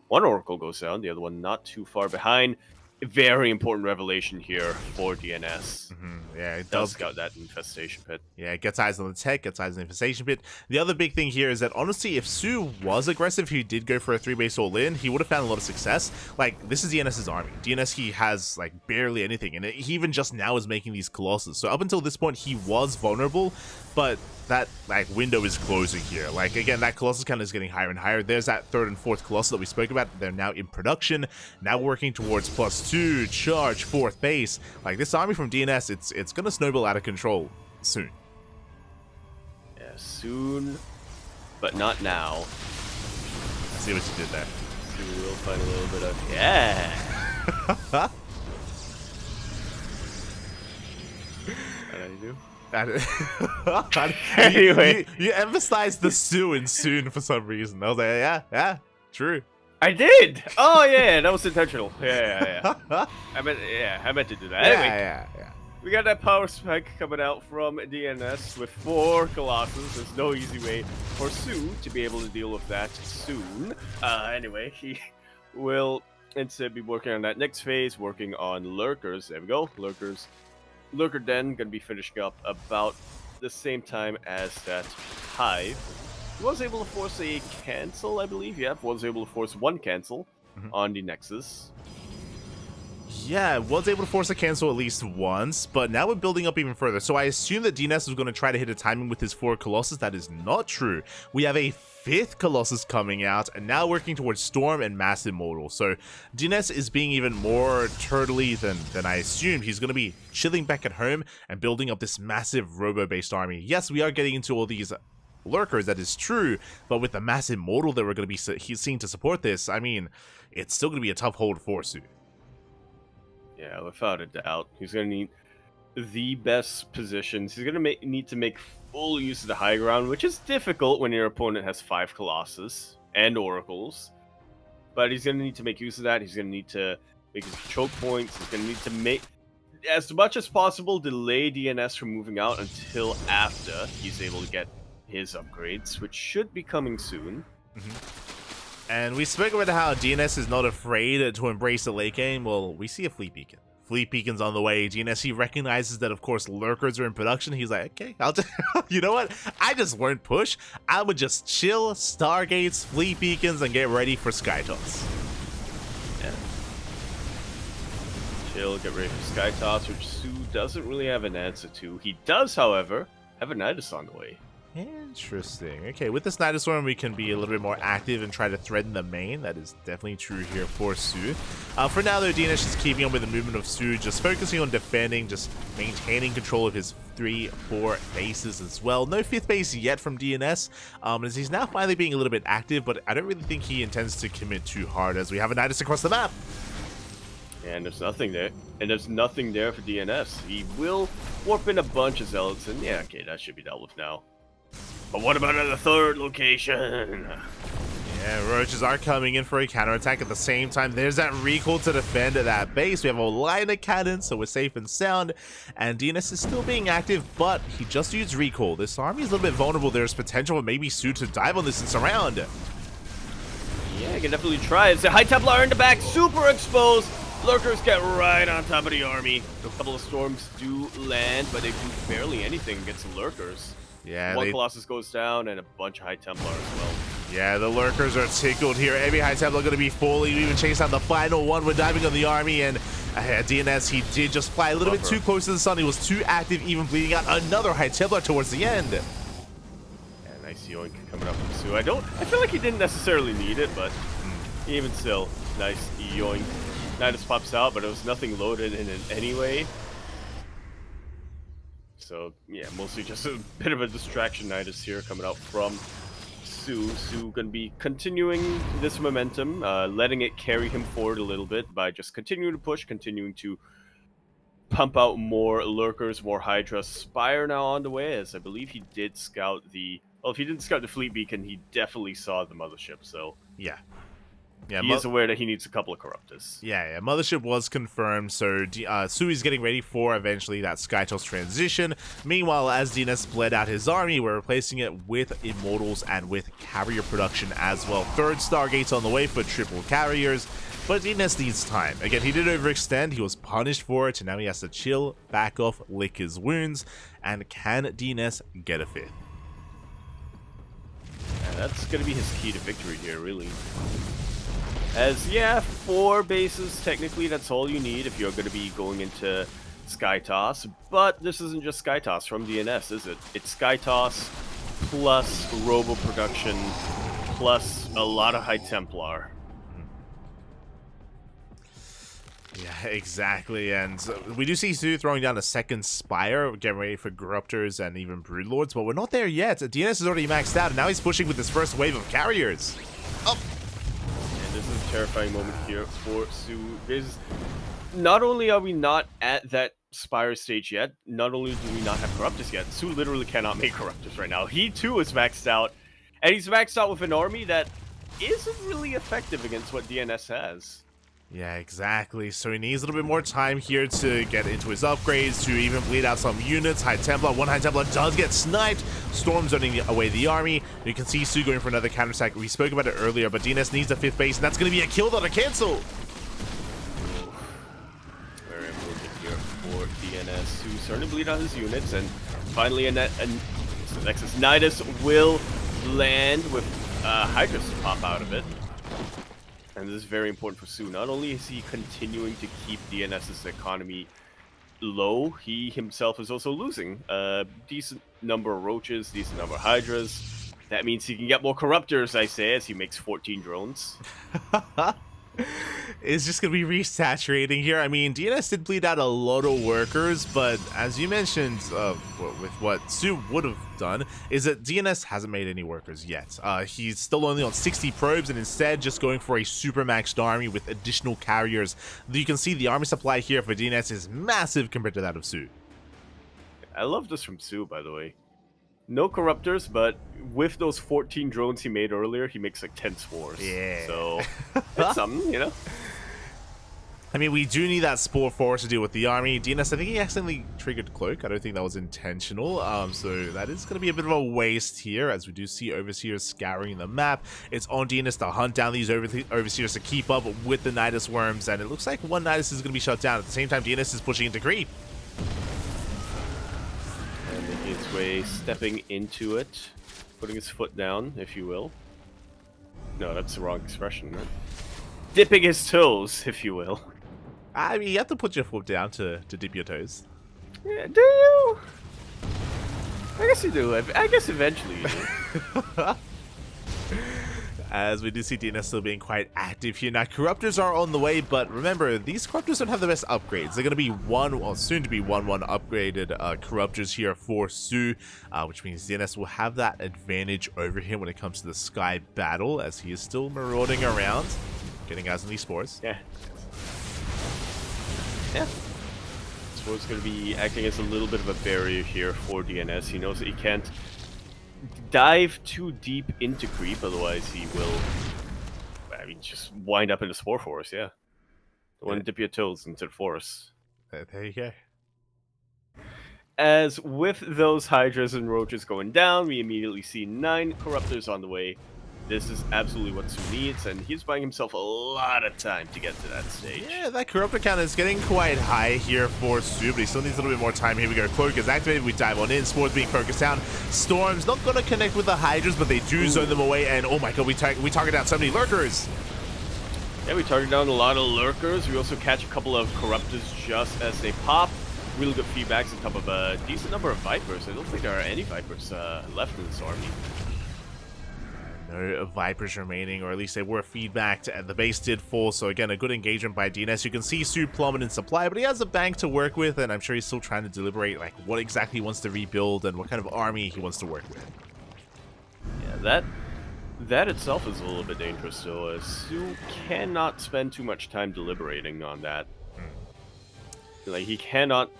One Oracle goes down, the other one not too far behind. A very important revelation here for DNS. Yeah, it does got that infestation pit. Yeah, it gets eyes on the tech, gets eyes on the infestation pit. The other big thing here is that, honestly, if Su was aggressive, he did go for a 3-base all-in, he would have found a lot of success. Like, this is DNS's army. DNS, he has, like, barely anything, and he even just now is making these Colossus. So up until this point, he was vulnerable, but that, like, window is closing here. Like, again, that Colossus count is getting higher and higher. There's that 3rd and 4th Colossus that we spoke about. They're now in production. Now working towards +2, charge, 4th base. Like, this army from DNS, it's gonna snowball out of control soon. Yeah, soon, but not now. I see what you did there. Su will find a little bit of, yeah. What did I do? Anyway, you emphasized the Su and soon for some reason. I was like, yeah, true. I did. Oh yeah, that was intentional. Yeah. I meant to do that. Anyway, Yeah. We got that power spike coming out from DNS with 4 Colossus. There's no easy way for Su to be able to deal with that soon. Anyway, he will instead be working on that next phase, working on Lurkers. There we go, Lurkers. Lurker Den gonna be finishing up about the same time as that Hive. He was able to force a cancel, I believe. Yeah, was able to force 1 cancel on the Nexus. Yeah, was able to force a cancel at least once, but now we're building up even further. So I assume that DNS was going to try to hit a timing with his 4 Colossus. That is not true. We have a 5th Colossus coming out, and now working towards Storm and Mass Immortal. So DNS is being even more turtly than I assumed. He's going to be chilling back at home and building up this massive robo-based army. Yes, we are getting into all these Lurkers, that is true, but with the Mass Immortal that we're going to be seeing to support this, I mean, it's still going to be a tough hold for Su. Yeah, without a doubt. He's going to need the best positions. He's going to need to make full use of the high ground, which is difficult when your opponent has 5 Colossus and Oracles. But he's going to need to make use of that. He's going to need to make his choke points. He's going to need to make, as much as possible, delay DNS from moving out until after he's able to get his upgrades, which should be coming soon. And we spoke about how DNS is not afraid to embrace the late game. Well, we see a Fleet Beacon. Fleet Beacon's on the way. DNS, he recognizes that, of course, Lurkers are in production. He's like, okay, you know what? I just won't push. I would just chill, Stargates, Fleet Beacons, and get ready for Skytoss. Yeah. Chill, get ready for Skytoss, which Su doesn't really have an answer to. He does, however, have a Nidus on the way. Interesting. Okay, with this Nidus Storm, we can be a little bit more active and try to threaten the main. That is definitely true here for Su. For now, though, DNS is keeping up with the movement of Su, just focusing on defending, just maintaining control of his 3-4 bases as well. No 5th base yet from DNS, as he's now finally being a little bit active, but I don't really think he intends to commit too hard, as we have a Nidus across the map. And there's nothing there. And there's nothing there for DNS. He will warp in a bunch of Zealots, and yeah, okay, that should be dealt with now. But what about at the 3rd location? Yeah, Roaches are coming in for a counterattack at the same time. There's that recall to defend that base. We have a line of cannons, so we're safe and sound. And DNS is still being active, but he just used recall. This army is a little bit vulnerable. There's potential for maybe Su to dive on this and surround. Yeah, I can definitely try. It's a High Templar in the back, super exposed. Lurkers get right on top of the army. A couple of storms do land, but they do barely anything against the Lurkers. Yeah, 1 Colossus goes down, and a bunch of High Templar as well. Yeah, the Lurkers are tickled here. Every High Templar going to be fully. We even chase down the final one. We're diving on the army, and DNS, he did just fly a little bit too close to the sun. He was too active, even bleeding out another High Templar towards the end. Yeah, nice yoink coming up from Su. I feel like he didn't necessarily need it, but even still, nice yoink. Nidus pops out, but it was nothing loaded in it anyway. So, yeah, mostly just a bit of a distraction Nidus here coming out from Su. Su gonna be continuing this momentum, letting it carry him forward a little bit by just continuing to push, continuing to pump out more Lurkers, more Hydra. Spire now on the way, as I believe he did scout the... Well, if he didn't scout the Fleet Beacon, he definitely saw the Mothership, so... Yeah, he is aware that he needs a couple of Corruptors. Yeah, Mothership was confirmed, so Su is getting ready for eventually that Skytoss transition. Meanwhile, as DNS bled out his army, we're replacing it with Immortals and with carrier production as well. 3rd Stargate's on the way for triple carriers, but DNS needs time. Again, he did overextend, he was punished for it, and now he has to chill, back off, lick his wounds, and can DNS get a 5th? Yeah, that's going to be his key to victory here, really. As, yeah, 4 bases, technically that's all you need if you're going to be going into Skytoss. But this isn't just Skytoss from DNS, is it? It's Skytoss plus Robo Production plus a lot of High Templar. Yeah, exactly, and we do see Su throwing down a 2nd Spire, getting ready for Corruptors and even Broodlords, but we're not there yet. DNS is already maxed out, and now he's pushing with his first wave of carriers. Oh! This is a terrifying moment here for Su. Not only are we not at that Spire stage yet, not only do we not have Corruptors yet, Su literally cannot make Corruptors right now. He too is maxed out, and he's maxed out with an army that isn't really effective against what DNS has. Yeah, exactly. So he needs a little bit more time here to get into his upgrades, to even bleed out some units. High Templar, one High Templar does get sniped. Storm's running away the army. You can see Su going for another counterattack. We spoke about it earlier, but DNS needs a 5th base, and that's going to be a kill that'll cancel. Very important here for DNS. Su's starting to bleed out his units, and finally a Nexus Nidus will land with Hydras to pop out of it. And this is very important for Su. Not only is he continuing to keep DNS's economy low, he himself is also losing a decent number of roaches, decent number of hydras. That means he can get more corruptors, I say, as he makes 14 drones. It's just going to be resaturating here. I mean, DNS did bleed out a lot of workers, but as you mentioned, with what Su would have done, is that DNS hasn't made any workers yet. He's still only on 60 probes and instead just going for a super maxed army with additional carriers. You can see the army supply here for DNS is massive compared to that of Su. I love this from Su, by the way. No corruptors, but with those 14 drones he made earlier, he makes like 10 spores. Yeah. So, it's something, you know? I mean, we do need that Spore Force to deal with the army. DNS, I think he accidentally triggered Cloak. I don't think that was intentional. So that is going to be a bit of a waste here, as we do see Overseers scouring the map. It's on DNS to hunt down these Overseers to keep up with the Nidus Worms, and it looks like one Nidus is going to be shut down. At the same time, DNS is pushing into creep. And making its way, stepping into it, putting his foot down, if you will. No, that's the wrong expression, right? Dipping his toes, if you will. I mean, you have to put your foot down to dip your toes. Yeah, do you? I guess you do. I guess eventually you do. As we do see DNS still being quite active here. Now, Corruptors are on the way, but remember, these Corruptors don't have the best upgrades. They're going to be soon to be 1-1 upgraded Corruptors here for Su, which means DNS will have that advantage over him when it comes to the Sky Battle, as he is still marauding around, getting guys on these spores. Yeah. Yeah. Spore's going to be acting as a little bit of a barrier here for DNS. He knows that he can't dive too deep into creep, otherwise he will, I mean, just wind up in the Spore Forest, yeah. Don't want to dip your toes into the forest. There you go. As with those Hydras and Roaches going down, we immediately see 9 Corruptors on the way. This is absolutely what Su needs, and he's buying himself a lot of time to get to that stage. Yeah, that Corruptor count is getting quite high here for Su, but he still needs a little bit more time. Here we go. Cloak is activated. We dive on in. Spores being focused down. Storm's not going to connect with the Hydras, but they do zone them away, and oh my god, we target down so many Lurkers. Yeah, we target down a lot of Lurkers. We also catch a couple of Corruptors just as they pop. Really good feedbacks on top of a decent number of Vipers. I don't think there are any Vipers left in this army. No Vipers remaining, or at least they were feedbacked, and the base did fall. So again, a good engagement by DNS. You can see Su plummet in supply, but he has a bank to work with, and I'm sure he's still trying to deliberate like what exactly he wants to rebuild and what kind of army he wants to work with. Yeah, that itself is a little bit dangerous, though. Su cannot spend too much time deliberating on that. Like, he cannot,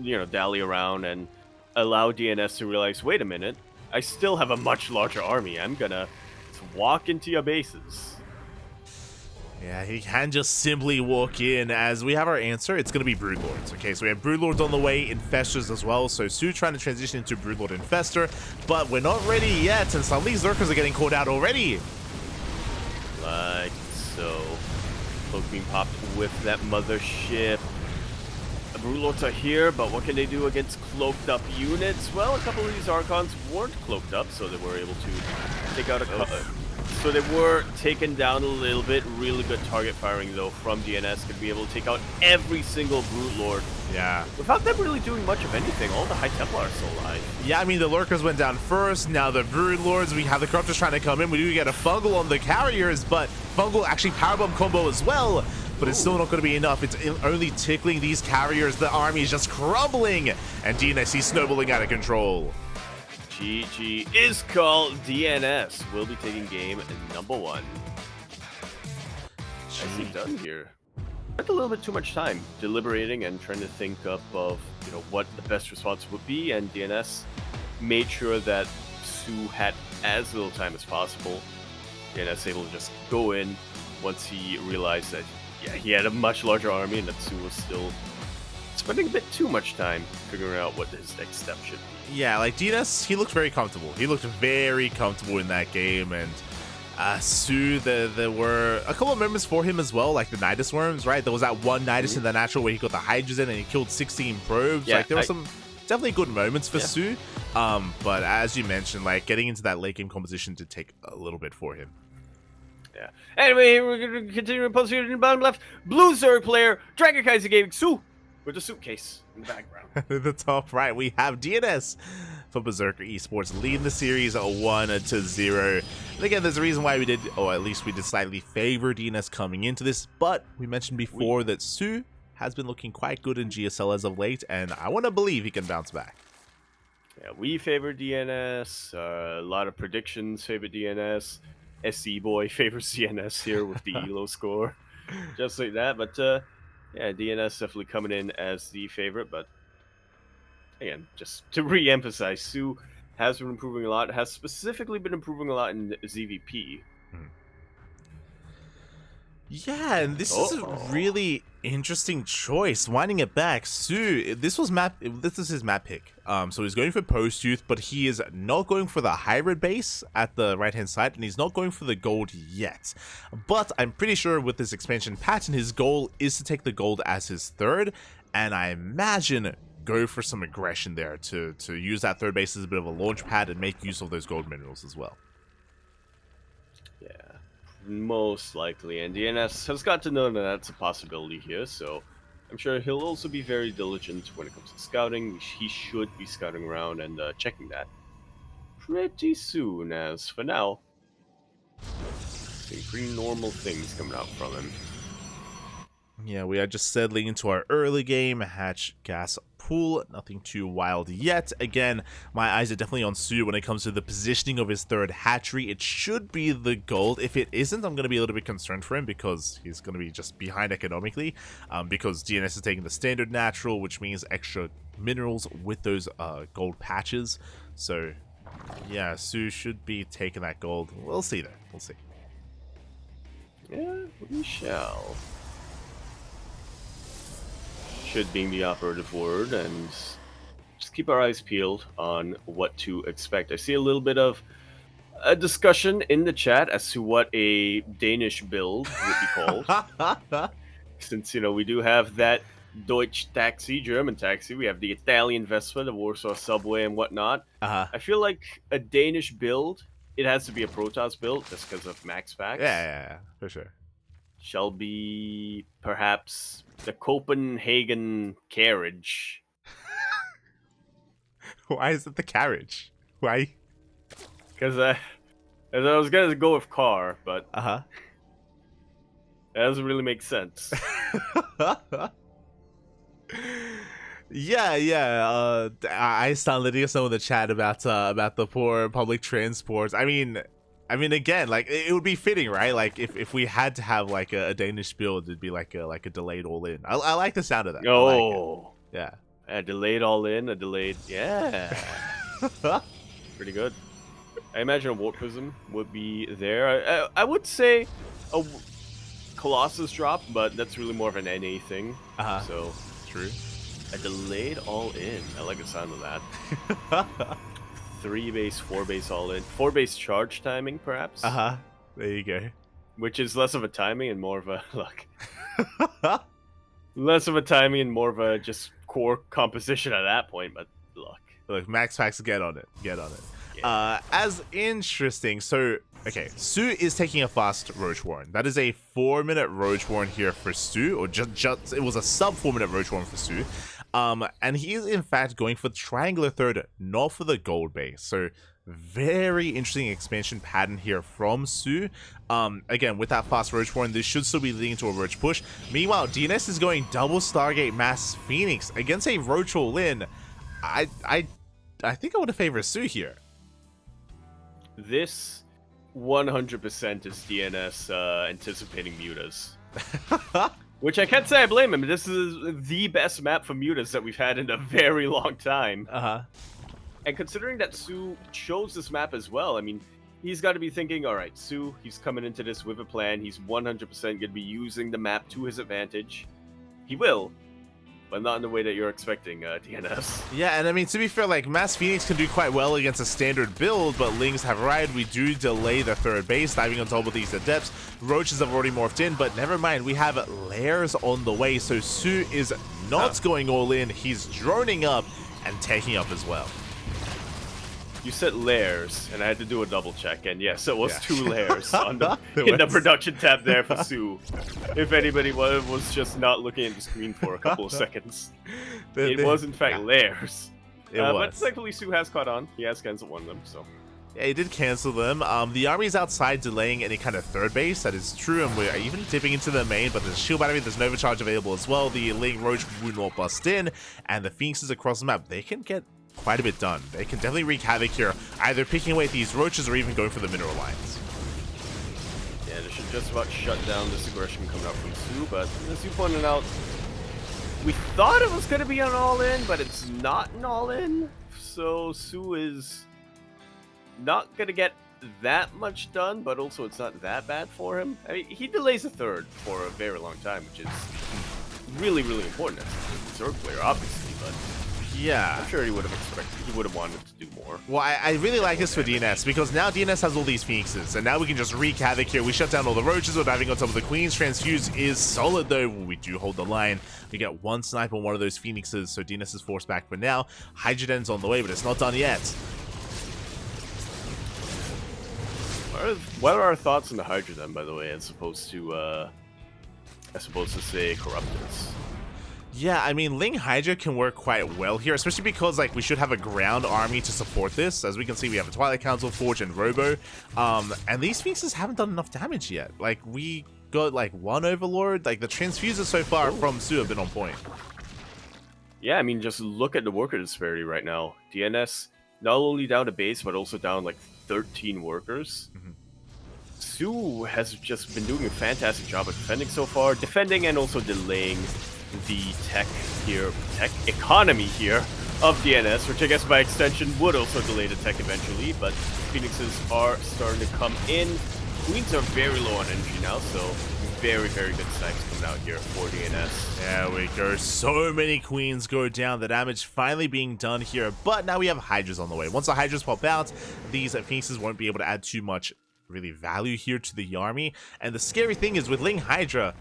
you know, dally around and allow DNS to realize, wait a minute, I still have a much larger army. I'm gonna walk into your bases. Yeah, he can just simply walk in. As we have our answer, it's going to be Broodlords. Okay, so we have Broodlords on the way, Infestors as well. So Su trying to transition into Broodlord Infestor, but we're not ready yet, and some of these Lurkers are getting called out already. Like so. Cloak being popped with that mothership. The Broodlords are here, but what can they do against cloaked up units? Well, a couple of these Archons weren't cloaked up, so they were able to take out a couple. So they were taken down a little bit. Really good target firing, though, from DNS. Could be able to take out every single Broodlord. Yeah. Without them really doing much of anything. All the High Templar are still alive. Yeah, I mean, the Lurkers went down first. Now the Broodlords, we have the Corruptors trying to come in. We do get a Fungal on the carriers, but Fungal actually Powerbomb combo as well. But it's still not going to be enough. It's only tickling these carriers. The army is just crumbling. And DNS is snowballing out of control. GG is called. DNS will be taking game number 1. Nicely done here. Spent a little bit too much time deliberating and trying to think up of, you know, what the best response would be, and DNS made sure that Su had as little time as possible. DNS able to just go in once he realized that yeah, he had a much larger army, and that Su was still spending a bit too much time figuring out what his next step should be. Yeah, like DNS, he looked very comfortable. He looked very comfortable in that game, and Su, there were a couple of moments for him as well, like the Nidus worms, right? There was that one Nidus in the natural where he got the Hydras in and he killed 16 probes. Yeah, like there were some definitely good moments for Su, but as you mentioned, like getting into that late game composition did take a little bit for him. Yeah. Anyway, we're going to continue to post here in the bottom left. Blue Zerg player, Dragon KaiZi Gaming Su with a suitcase in the background. At the top right, we have DNS for Berserker eSports leading the series 1-0. And again, there's a reason why we did, or at least we did slightly favor DNS coming into this, but we mentioned before that Su has been looking quite good in GSL as of late, and I want to believe he can bounce back. Yeah, we favor DNS. A lot of predictions favor DNS. SC Boy favors DNS here with the ELO score. Just like that. But yeah, DNS definitely coming in as the favorite. But again, just to re-emphasize, Su has been improving a lot, has specifically been improving a lot in ZVP. Yeah, and this is a really interesting choice. Winding it back, Su, this is his map pick. So he's going for Post Youth, but he is not going for the hybrid base at the right hand side, and he's not going for the gold yet. But I'm pretty sure with this expansion pattern, his goal is to take the gold as his third, and I imagine go for some aggression there to use that third base as a bit of a launch pad and make use of those gold minerals as well. Most likely, and DNS has got to know that that's a possibility here, so I'm sure he'll also be very diligent when it comes to scouting. He should be scouting around and checking that pretty soon, as for now, seeing pretty normal things coming out from him. Yeah, we are just settling into our early game, hatch, gas, pool, nothing too wild yet. Again, my eyes are definitely on Su when it comes to the positioning of his third hatchery. It should be the gold. If it isn't, I'm going to be a little bit concerned for him because he's going to be just behind economically, because DNS is taking the standard natural, which means extra minerals with those gold patches. So yeah, Su should be taking that gold. We'll see though. We'll see. Yeah, we shall. Should being the operative word, and just keep our eyes peeled on what to expect. I see a little bit of a discussion in the chat as to what a Danish build would be called. Since, you know, we do have that Deutsch taxi, German taxi, we have the Italian Vespa, the Warsaw subway, and whatnot. I feel like a Danish build, it has to be a Protoss build just because of max packs. Yeah, for sure. Shall be perhaps the Copenhagen carriage. Why is it the carriage? Why? Because I was gonna go with car, but that doesn't really make sense. Yeah. I started letting us know in the chat about the poor public transports. I mean, again, like it would be fitting, right? Like if we had to have like a Danish build, it'd be like a delayed all in. I like the sound of that. Oh, yeah. A delayed all in, a delayed, yeah. Pretty good. I imagine a Warp Prism would be there. I would say a Colossus drop, but that's really more of an NA thing. So true. A delayed all in. I like the sound of that. 3 base, 4 base all in. 4 base charge timing, perhaps. There you go. Which is less of a timing and more of a less of a timing and more of a just core composition at that point. But look, max packs, get on it. Yeah. As interesting. So okay, Su is taking a fast Roach Warren. That is a 4-minute Roach Warren here for Su, or just it was a sub 4-minute Roach Warren for Su. And he is in fact going for the triangular third, not for the gold base. So very interesting expansion pattern here from Su. Again, with that fast Roach Warren, this should still be leading to a Roach push. Meanwhile, DNS is going double Stargate Mass Phoenix against a Roach all-in. I think I would have favored Su here. This 100% is DNS anticipating mutas. Which I can't say I blame him. This is the best map for mutas that we've had in a very long time. And considering that Su chose this map as well, I mean, he's got to be thinking, all right, Su, he's coming into this with a plan. He's 100% going to be using the map to his advantage. He will, but not in the way that you're expecting, DNS. Yeah, and I mean, to be fair, like, Mass Phoenix can do quite well against a standard build, but Lings have Ride. We do delay the third base, diving on top of these Adepts. Roaches have already morphed in, but never mind, we have Lairs on the way, so Su is not going all in. He's droning up and taking up as well. You said layers, and I had to do a double check, and yes, it was 2 layers on the, It in the was. production tab there for Su. If anybody was just not looking at the screen for a couple of seconds. It was, in fact, layers. It was. But thankfully, Su has caught on. He has cancelled one of them, so... Yeah, he did cancel them. The army's outside delaying any kind of third base. That is true, and we're even dipping into the main, but there's shield battery, there's Nova Charge available as well. The Ling Roach will not bust in, and the Phoenixes across the map, they can get quite a bit done. They can definitely wreak havoc here, either picking away at these Roaches or even going for the mineral lines. Yeah, this should just about shut down this aggression coming out from Su, but as you pointed out, we thought it was going to be an all-in, but it's not an all-in, so Su is not going to get that much done, but also it's not that bad for him. I mean, he delays a third for a very long time, which is really, really important as a Berserker player, obviously, but Yeah. I'm sure he would have expected, he would have wanted to do more. Well, I really like this for DNS, because now DNS has all these Phoenixes, and now we can just wreak havoc here. We shut down all the Roaches, we're diving on top of the Queens. Transfuse is solid, though. We do hold the line. We get one snipe on one of those Phoenixes, so DNS is forced back for now. Hydroden's on the way, but it's not done yet. What are our thoughts on the Hydra then, by the way, as opposed to say Corruptors? Yeah, I mean, Ling Hydra can work quite well here, especially because, like, we should have a ground army to support this. As we can see, we have a Twilight Council, Forge, and Robo. And these Phoenixes haven't done enough damage yet. Like, we got, like, one Overlord. Like, the Transfusers so far from Su have been on point. Yeah, I mean, just look at the worker disparity right now. DNS not only down a base, but also down, like, 13 workers. Su has just been doing a fantastic job of defending so far. Defending and also delaying the tech economy here of DNS, which I guess by extension would also delay the tech eventually, but Phoenixes are starting to come in. Queens are very low on energy now, so very, very good snipes coming out here for DNS. There we go. So many Queens go down. The damage finally being done here, but now we have Hydras on the way. Once the Hydras pop out, these Phoenixes won't be able to add too much really value here to the army. And the scary thing is with Ling Hydra,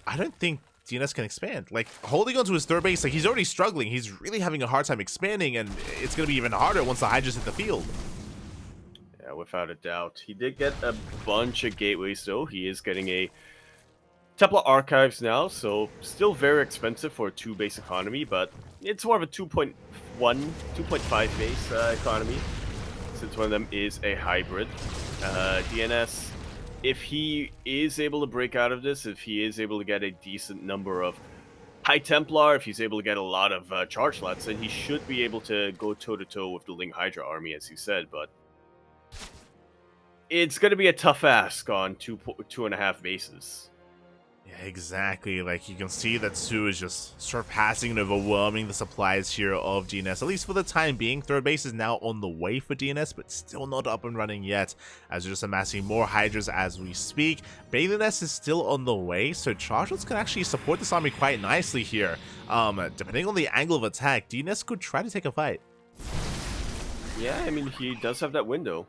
I don't think DNS can expand. Like, holding onto his third base, like, he's already struggling. He's really having a hard time expanding, and it's going to be even harder once the Hydras hit the field. Yeah, without a doubt. He did get a bunch of gateways, though. He is getting a Templar Archives now, so still very expensive for a 2-base economy, but it's more of a 2.1, 2.5 base economy, since one of them is a hybrid. DNS, if he is able to break out of this, if he is able to get a decent number of High Templar, if he's able to get a lot of charge slots, then he should be able to go toe-to-toe with the Ling Hydra army, as you said, but it's going to be a tough ask on 2.5 bases. Yeah, exactly. Like, you can see that Su is just surpassing and overwhelming the supplies here of DNS, at least for the time being. Third base is now on the way for DNS, but still not up and running yet, as we're just amassing more Hydras as we speak. Baliness is still on the way, so Chargelots can actually support this army quite nicely here. Depending on the angle of attack, DNS could try to take a fight. Yeah, I mean, he does have that window.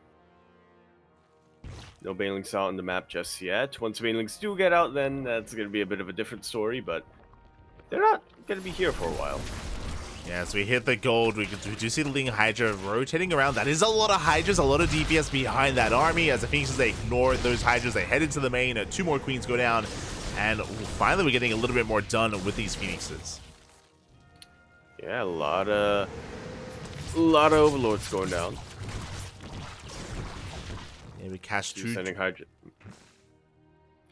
No Banelings out on the map just yet. Once Banelings do get out, then that's going to be a bit of a different story, but they're not going to be here for a while. Yeah, as we hit the gold, we do see the Ling Hydra rotating around. That is a lot of Hydras, a lot of DPS behind that army. As the Phoenixes, they ignore those Hydras, they head into the main. 2 more Queens go down, and finally we're getting a little bit more done with these Phoenixes. Yeah, a lot of Overlords going down. Yeah, we catch 2. Sending Hydra.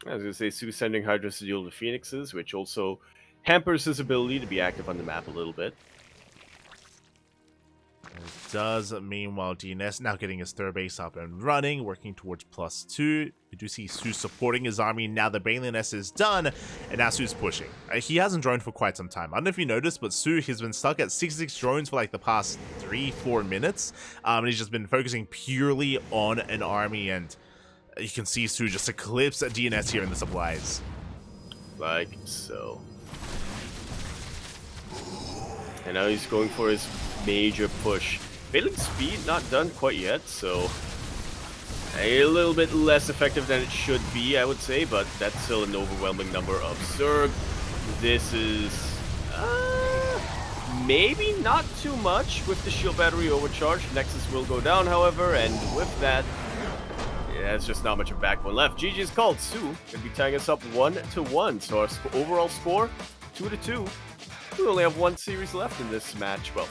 I was going to say, Su sending Hydras to deal with Phoenixes, which also hampers his ability to be active on the map a little bit. does. Meanwhile, DNS now getting his third base up and running, working towards +2. We do see Su supporting his army. Now the Baneling S is done, and now Su's pushing. He hasn't droned for quite some time. I don't know if you noticed, but Su has been stuck at 66 drones for like the past 3-4 minutes. And he's just been focusing purely on an army, and you can see Su just eclipse DNS here in the supplies. Like so. And now he's going for his major push. Bailing's speed not done quite yet, so a little bit less effective than it should be, I would say, but that's still an overwhelming number of Zerg. This is maybe not too much with the shield battery overcharged. Nexus will go down, however, and with that, yeah, it's just not much of backbone left. GG's called. Su gonna be tying us up 1-1, so our overall score 2-2. We only have one series left in this match. Well,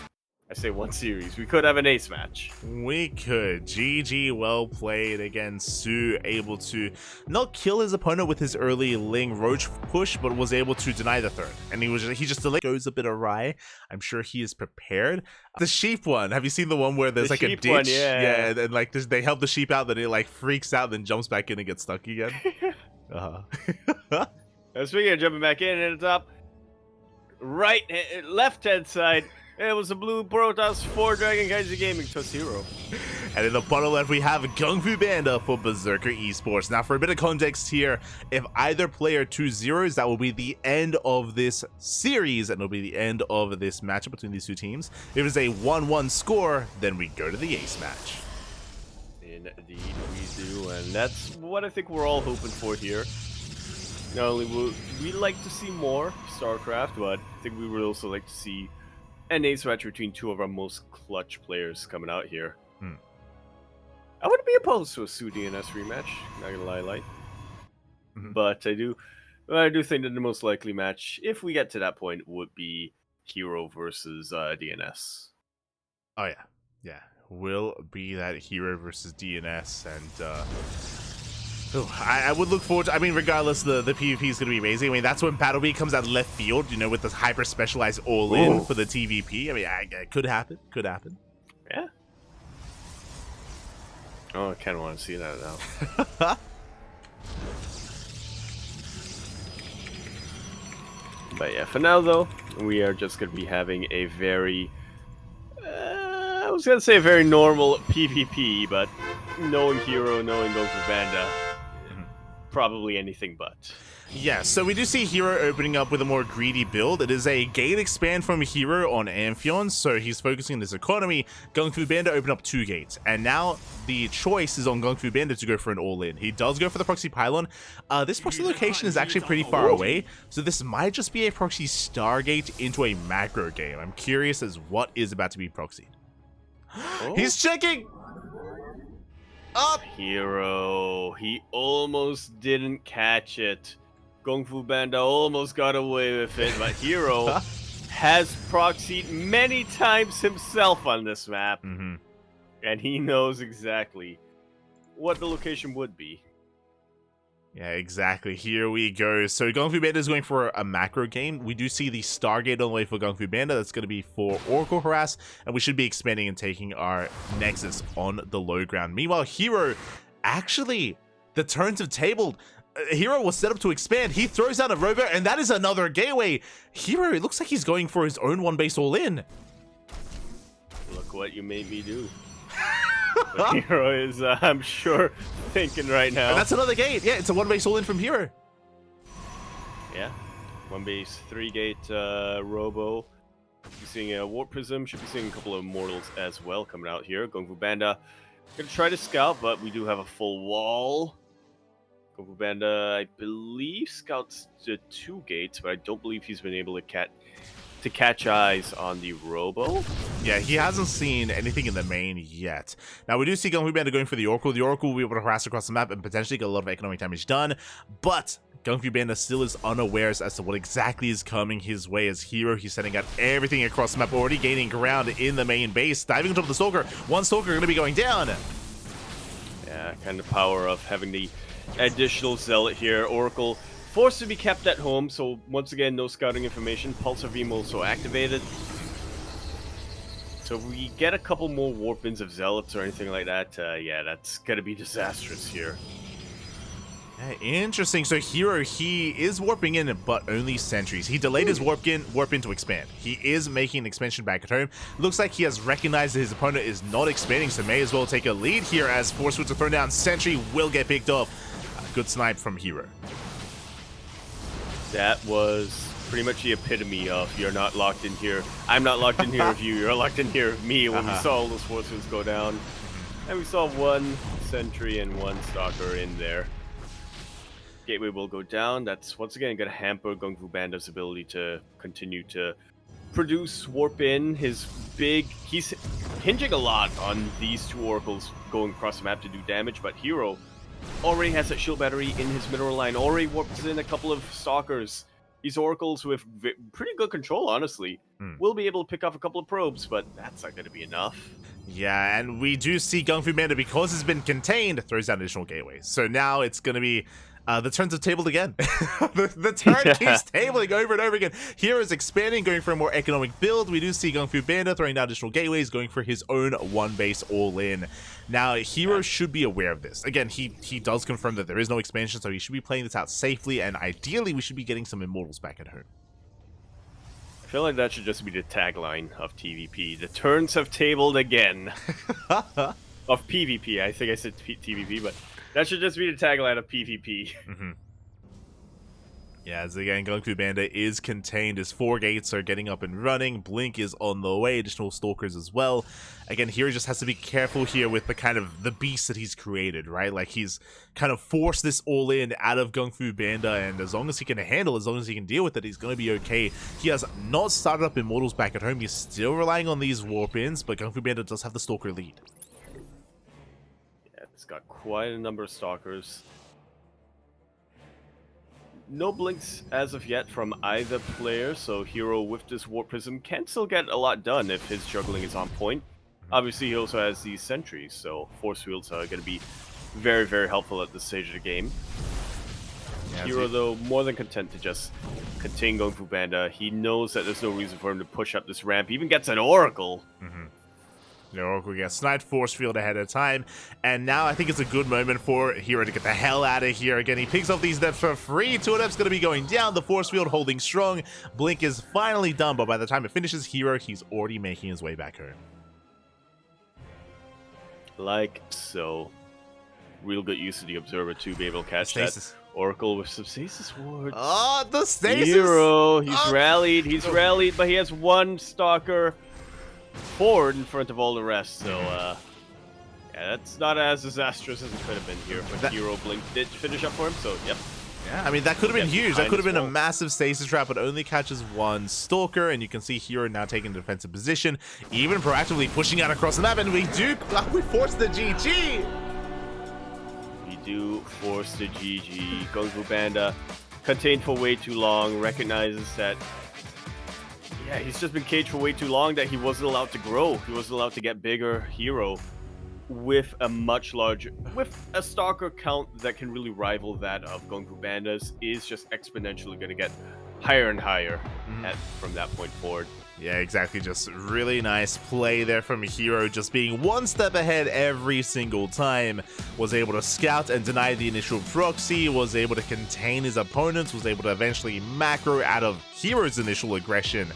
I say one series. We could have an ace match. We could. GG, well played. Again, Su able to not kill his opponent with his early Ling Roach push, but was able to deny the third. And he just delayed. Goes a bit awry. I'm sure he is prepared. The sheep one. Have you seen the one where there's like a ditch? One, yeah. And like they help the sheep out, then it like freaks out, then jumps back in and gets stuck again. Speaking of jumping back in at the top, left hand side. It was a blue Protoss for Dragon KaiZi Gaming plus hero. And in the bottom left, we have GunGFuBanDa for Berserker eSports. Now, for a bit of context here, if either player 2-0s, that will be the end of this series, and it'll be the end of this matchup between these two teams. If it's a 1-1 score, then we go to the ace match. Indeed we do, and that's what I think we're all hoping for here. Not only would we like to see more StarCraft, but I think we would also like to see an ace match between two of our most clutch players coming out here. I wouldn't be opposed to a Su DNS rematch, not gonna lie, Light. But I do think that the most likely match, if we get to that point, would be Hero versus DNS. Oh yeah, will be that Hero versus DNS, and I would look forward to, I mean, regardless, the PvP is going to be amazing. I mean, that's when BattleB comes out left field, you know, with this hyper specialized all-in for the TVP. I mean, it could happen. Yeah. Oh, I kind of want to see that now. But yeah, for now, though, we are just going to be having a very, I was going to say a very normal PvP, but knowing Hero, knowing GunGFuBanDa, probably anything but. Yeah, so we do see Hero opening up with a more greedy build. It is a gate expand from Hero on Amphion, so he's focusing on his economy. GunGFuBanDa opened up 2 gates, and now the choice is on GunGFuBanDa to go for an all-in. He does go for the proxy pylon. This proxy location is actually pretty far away, so this might just be a proxy Stargate into a macro game. I'm curious as what is about to be proxied. He's checking! Up! Hero, he almost didn't catch it. GunGFuBanDa almost got away with it, but Hero has proxied many times himself on this map, and he knows exactly what the location would be. Yeah, exactly. Here we go. So GunGFuBanDa is going for a macro game. We do see the Stargate on the way for GunGFuBanDa. That's going to be for Oracle Harass, and we should be expanding and taking our Nexus on the low ground. Meanwhile, Hero, actually, the turns have tabled. Hero was set up to expand. He throws down a rover, and that is another gateway. Hero, it looks like he's going for his own one base all in. Look what you made me do. Hero is, I'm sure, thinking right now. And that's another gate. Yeah, it's a one base all in from Hero. Yeah, one base, 3 gate Robo. Should be seeing a Warp Prism. Should be seeing a couple of Immortals as well coming out here. GunGFuBanDa gonna try to scout, but we do have a full wall. GunGFuBanDa, I believe, scouts to 2 gates, but I don't believe he's been able to catch eyes on the Robo. Yeah, he hasn't seen anything in the main yet. Now, we do see GunGFuBanDa going for the Oracle. The Oracle will be able to harass across the map and potentially get a lot of economic damage done, but GunGFuBanDa still is unaware as to what exactly is coming his way. As Hero, he's sending out everything across the map, already gaining ground in the main base. Diving on top of the Stalker. One Stalker going to be going down. Yeah, kind of power of having the additional Zealot here. Oracle forced to be kept at home, so once again, no scouting information. Pulsar Beam also activated. So if we get a couple more warp-ins of zealots or anything like that, yeah, that's gonna be disastrous here. Yeah, interesting. So Hero, he is warping in, but only sentries. He delayed his warp in to expand. He is making an expansion back at home. Looks like he has recognized that his opponent is not expanding, so may as well take a lead here as force fields are thrown down. Sentry will get picked off. Good snipe from Hero. That was pretty much the epitome of you're not locked in here. I'm not locked in here with you. You're locked in here with me when we saw all those force fields go down. And we saw one sentry and one stalker in there. Gateway will go down. That's once again going to hamper GunGFuBanDa's ability to continue to produce warp in. He's hinging a lot on these two oracles going across the map to do damage, but Hero already has that shield battery in his mineral line, already warps in a couple of stalkers. These oracles with pretty good control, honestly, will be able to pick off a couple of probes, but that's not going to be enough. Yeah, and we do see GunGFuBanDa, because it's been contained, throws down additional gateways. So now it's going to be the turns have tabled again. the turn keeps tabling over and over again. Here is expanding, going for a more economic build. We do see GunGFuBanDa throwing down additional gateways, going for his own one base all-in. Now, Hero should be aware of this. Again, he does confirm that there is no expansion, so he should be playing this out safely, and ideally we should be getting some Immortals back at home. I feel like that should just be the tagline of TVP. The turns have tabled again. Of PvP. I think I said TVP, but that should just be the tagline of PvP. Yeah, as again, GunGFuBanDa is contained. His 4 gates are getting up and running. Blink is on the way. Additional stalkers as well. Again, Hero just has to be careful here with the kind of the beast that he's created, right? Like, he's kind of forced this all in out of GunGFuBanDa, and as long as he can handle, as long as he can deal with it, he's going to be okay. He has not started up Immortals back at home. He's still relying on these warp-ins, but GunGFuBanDa does have the stalker lead. Yeah, it's got quite a number of stalkers. No blinks as of yet from either player, so Hero with this Warp Prism can still get a lot done if his juggling is on point. Obviously, he also has these sentries, so force fields are going to be very, very helpful at this stage of the game. Yeah, Hero, though, more than content to just contain GunGFuBanDa. He knows that there's no reason for him to push up this ramp. He even gets an Oracle. The Oracle gets sniped force field ahead of time, and now I think it's a good moment for Hero to get the hell out of here. Again, he picks up these depths for free. 2 depths going to be going down. The force field holding strong. Blink is finally done, but by the time it finishes, Hero, he's already making his way back home. Like so. Real good use of the Observer to be able to catch that Oracle with some stasis wards. Oh, the stasis! Hero, he's rallied, but he has one stalker forward in front of all the rest, so yeah, that's not as disastrous as it could have been here, but Hero Blink did finish up for him, so yep. Yeah, I mean, that could have been huge. That could have been a massive stasis trap, but only catches one stalker, and you can see Hero now taking a defensive position, even proactively pushing out across the map, and we force the GG! We do force the GG. GunGFuBanDa contained for way too long, recognizes that yeah, he's just been caged for way too long that he wasn't allowed to grow. He wasn't allowed to get bigger. Hero with a stalker count that can really rival that of GunGFuBanDa's is just exponentially going to get higher and higher from that point forward. Yeah, exactly. Just really nice play there from Hero, just being one step ahead every single time. Was able to scout and deny the initial proxy, was able to contain his opponents, was able to eventually macro out of Hero's initial aggression,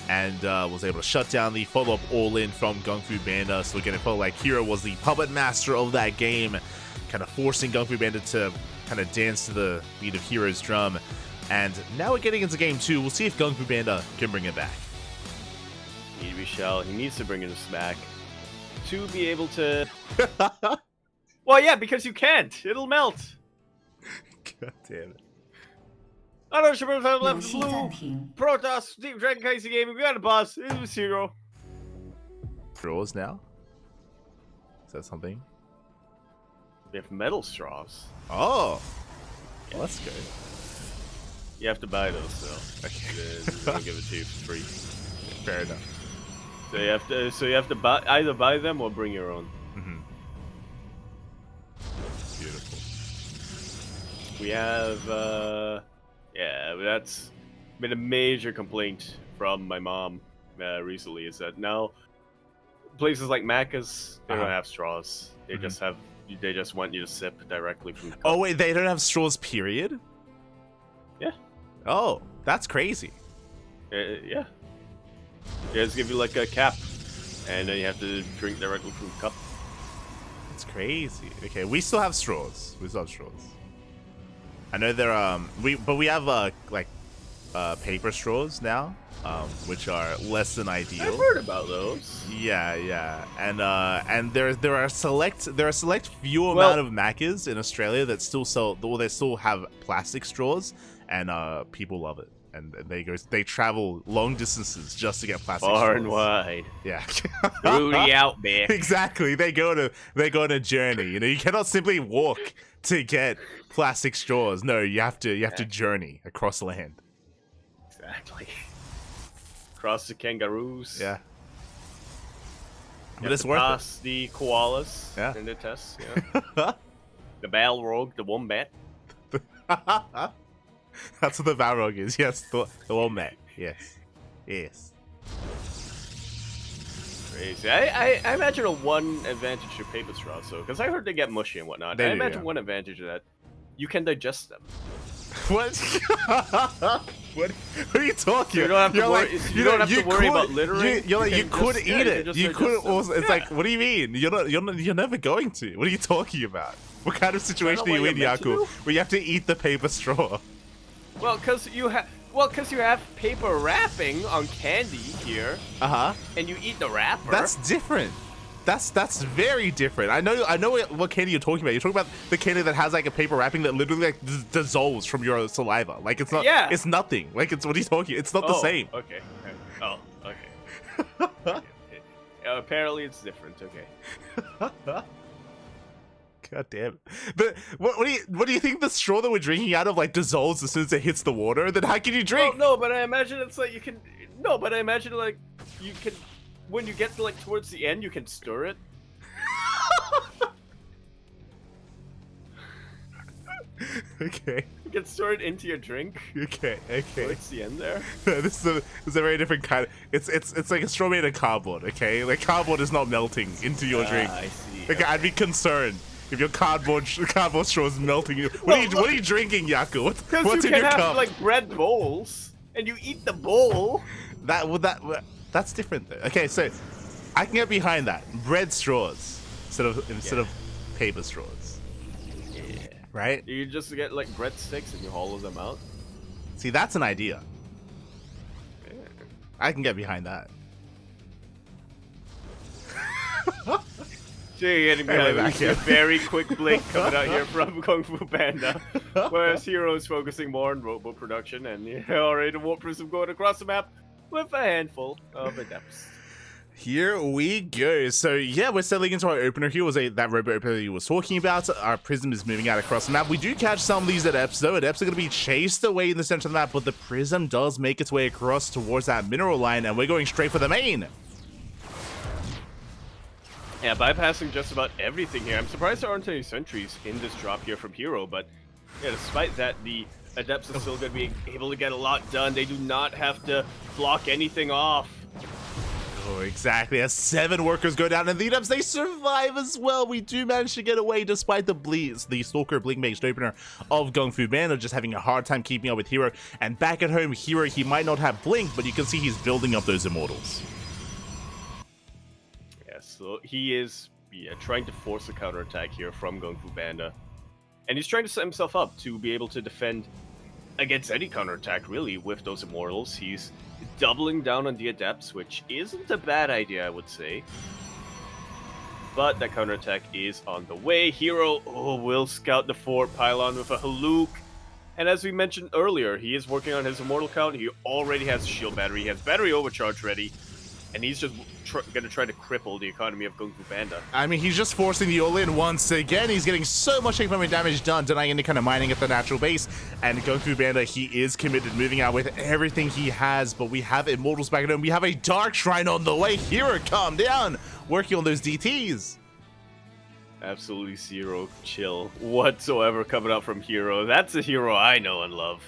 and was able to shut down the follow-up all-in from GunGFuBanDa. So again, it felt like Hero was the puppet master of that game, kind of forcing GunGFuBanDa to kind of dance to the beat of Hero's drum. And now we're getting into game 2. We'll see if GunGFuBanDa can bring it back. We shall. He needs to bring it back to be able to... Well, yeah, because you can't. It'll melt. God damn it. I don't know if I left blue. Protoss, Deep Dragon KaiZi Gaming. We got a boss. It was Hero. Straws now? Is that something? We have metal straws. Oh. Yeah. Well, that's good. You have to buy those, so. Okay. I'll give it to you for free. Fair enough. So you have to either buy them or bring your own. Beautiful. We have yeah, that's been a major complaint from my mom recently, is that now places like Macca's, they don't Uh-huh. have straws. They just have. They just want you to sip directly from the cup. Oh wait, they don't have straws, period? Yeah. Oh, that's crazy. Yeah. They just give you like a cap, and then you have to drink directly from the cup. It's crazy. Okay, we still have straws. I know there we have like paper straws now, which are less than ideal. I've heard about those. Yeah, and there are a select few Well- amount of Maccas in Australia that still sell, or they still have plastic straws, and people love it, and they travel long distances just to get plastic Far straws. and wide. Yeah. Through the outback. Exactly. They go on a journey. You know, you cannot simply walk to get plastic straws. No, you have to journey across land. Exactly. Cross the kangaroos. Yeah. You But have it's to worth pass the koalas Yeah. in the test. Yeah. The Balrog, the wombat. it. That's what the Balrog is. Yes, the wombat. Yes. Crazy. I imagine a one advantage to paper straws, though, because I heard they get mushy and whatnot. They I do, imagine yeah. one advantage of that, you can digest them. What? What are you talking? You don't have to You're worry- like, you don't have to worry could- about littering. You're like, You you can could just- eat yeah, you can it. just You could digest also. them. It's like, what do you mean? You're never going to. What are you talking about? What kind of situation are what you in, you're meant to Yaku? do. Where you have to eat the paper straw? Well, because you have paper wrapping on candy here, and you eat the wrapper. That's different. That's very different. I know what candy you're talking about. You're talking about the candy that has like a paper wrapping that literally like dissolves from your saliva. Like it's not. Yeah. It's nothing. Like it's what are you talking? It's not the same. Okay. Oh, okay. Okay. Apparently, it's different. Okay. God damn it. But what do you think the straw that we're drinking out of like dissolves as soon as it hits the water? Then how can you drink? Well, no, but I imagine it's like you can. No, but I imagine like you can. When you get to like towards the end, you can stir it. Okay. You can stir it into your drink. Okay. Towards the end there. This is a very different kind. It's like a straw made of cardboard. Okay, like cardboard is not melting into your drink. I see. Okay, I'd be concerned if your cardboard straw is melting. What are you drinking, Yaku? Because What's you in can your have cup? like bread bowls, and you eat the bowl. That's different though. Okay, so I can get behind that. Bread straws instead of paper straws. Yeah. Right? You just get like breadsticks and you hollow them out. See, that's an idea. Yeah. I can get behind that. So you're getting Anyway, behind back a here. very quick blink coming out here from GunGFuBanDa, whereas Hero is focusing more on robo production and already the warp prism going across the map with a handful of adepts. Here we go. So yeah, we're settling into our opener here. Was that robo opener you was talking about. Our prism is moving out across the map. We do catch some of these adepts though. Adepts are going to be chased away in the center of the map, but the prism does make its way across towards that mineral line, and we're going straight for the main. Yeah, bypassing just about everything here. I'm surprised there aren't any sentries in this drop here from Hero, but yeah, despite that, the adepts are still going to be able to get a lot done. They do not have to block anything off. Oh, exactly. As 7 workers go down, and the adepts, they survive as well. We do manage to get away despite the Stalker Blink-based opener of GunGFuBanDa just having a hard time keeping up with Hero. And back at home, Hero, he might not have Blink, but you can see he's building up those immortals. Yeah, so he is trying to force a counterattack here from GunGFuBanDa. And he's trying to set himself up to be able to defend against any counterattack, really, with those immortals. He's doubling down on the adepts, which isn't a bad idea, I would say. But that counterattack is on the way. Hero will scout the fort pylon with a Haluk. And as we mentioned earlier, he is working on his immortal count. He already has a shield battery. He has battery overcharge ready. And he's just going to try to cripple the economy of GunGFuBanDa. I mean, he's just forcing the all-in once again. He's getting so much incoming damage done, denying any kind of mining at the natural base. And GunGFuBanDa, he is committed, moving out with everything he has. But we have immortals back at home. We have a Dark Shrine on the way. Hero, calm down. Working on those DTs. Absolutely zero chill whatsoever coming out from Hero. That's a hero I know and love.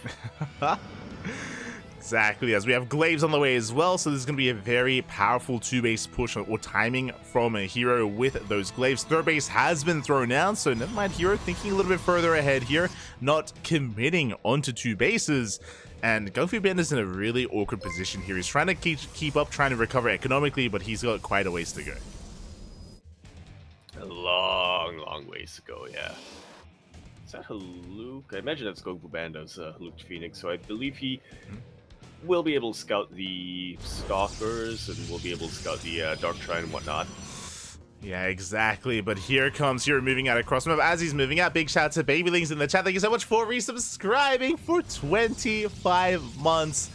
Exactly, as we have Glaives on the way as well, so this is going to be a very powerful 2-base push or timing from a Hero with those Glaives. Third base has been thrown down, so never mind Hero thinking a little bit further ahead here, not committing onto 2 bases. And GunGFuBanDa is in a really awkward position here. He's trying to keep up, trying to recover economically, but he's got quite a ways to go. A long ways to go, yeah. Is that Haluk? I imagine that's GunGFuBanDa's Haluk Phoenix, so I believe he will be able to scout the Stalkers and will be able to scout the Dark Shrine and whatnot. Yeah, exactly. But here comes Hero moving out across map. As he's moving out, big shout out to Babylings in the chat. Thank you so much for resubscribing for 25 months.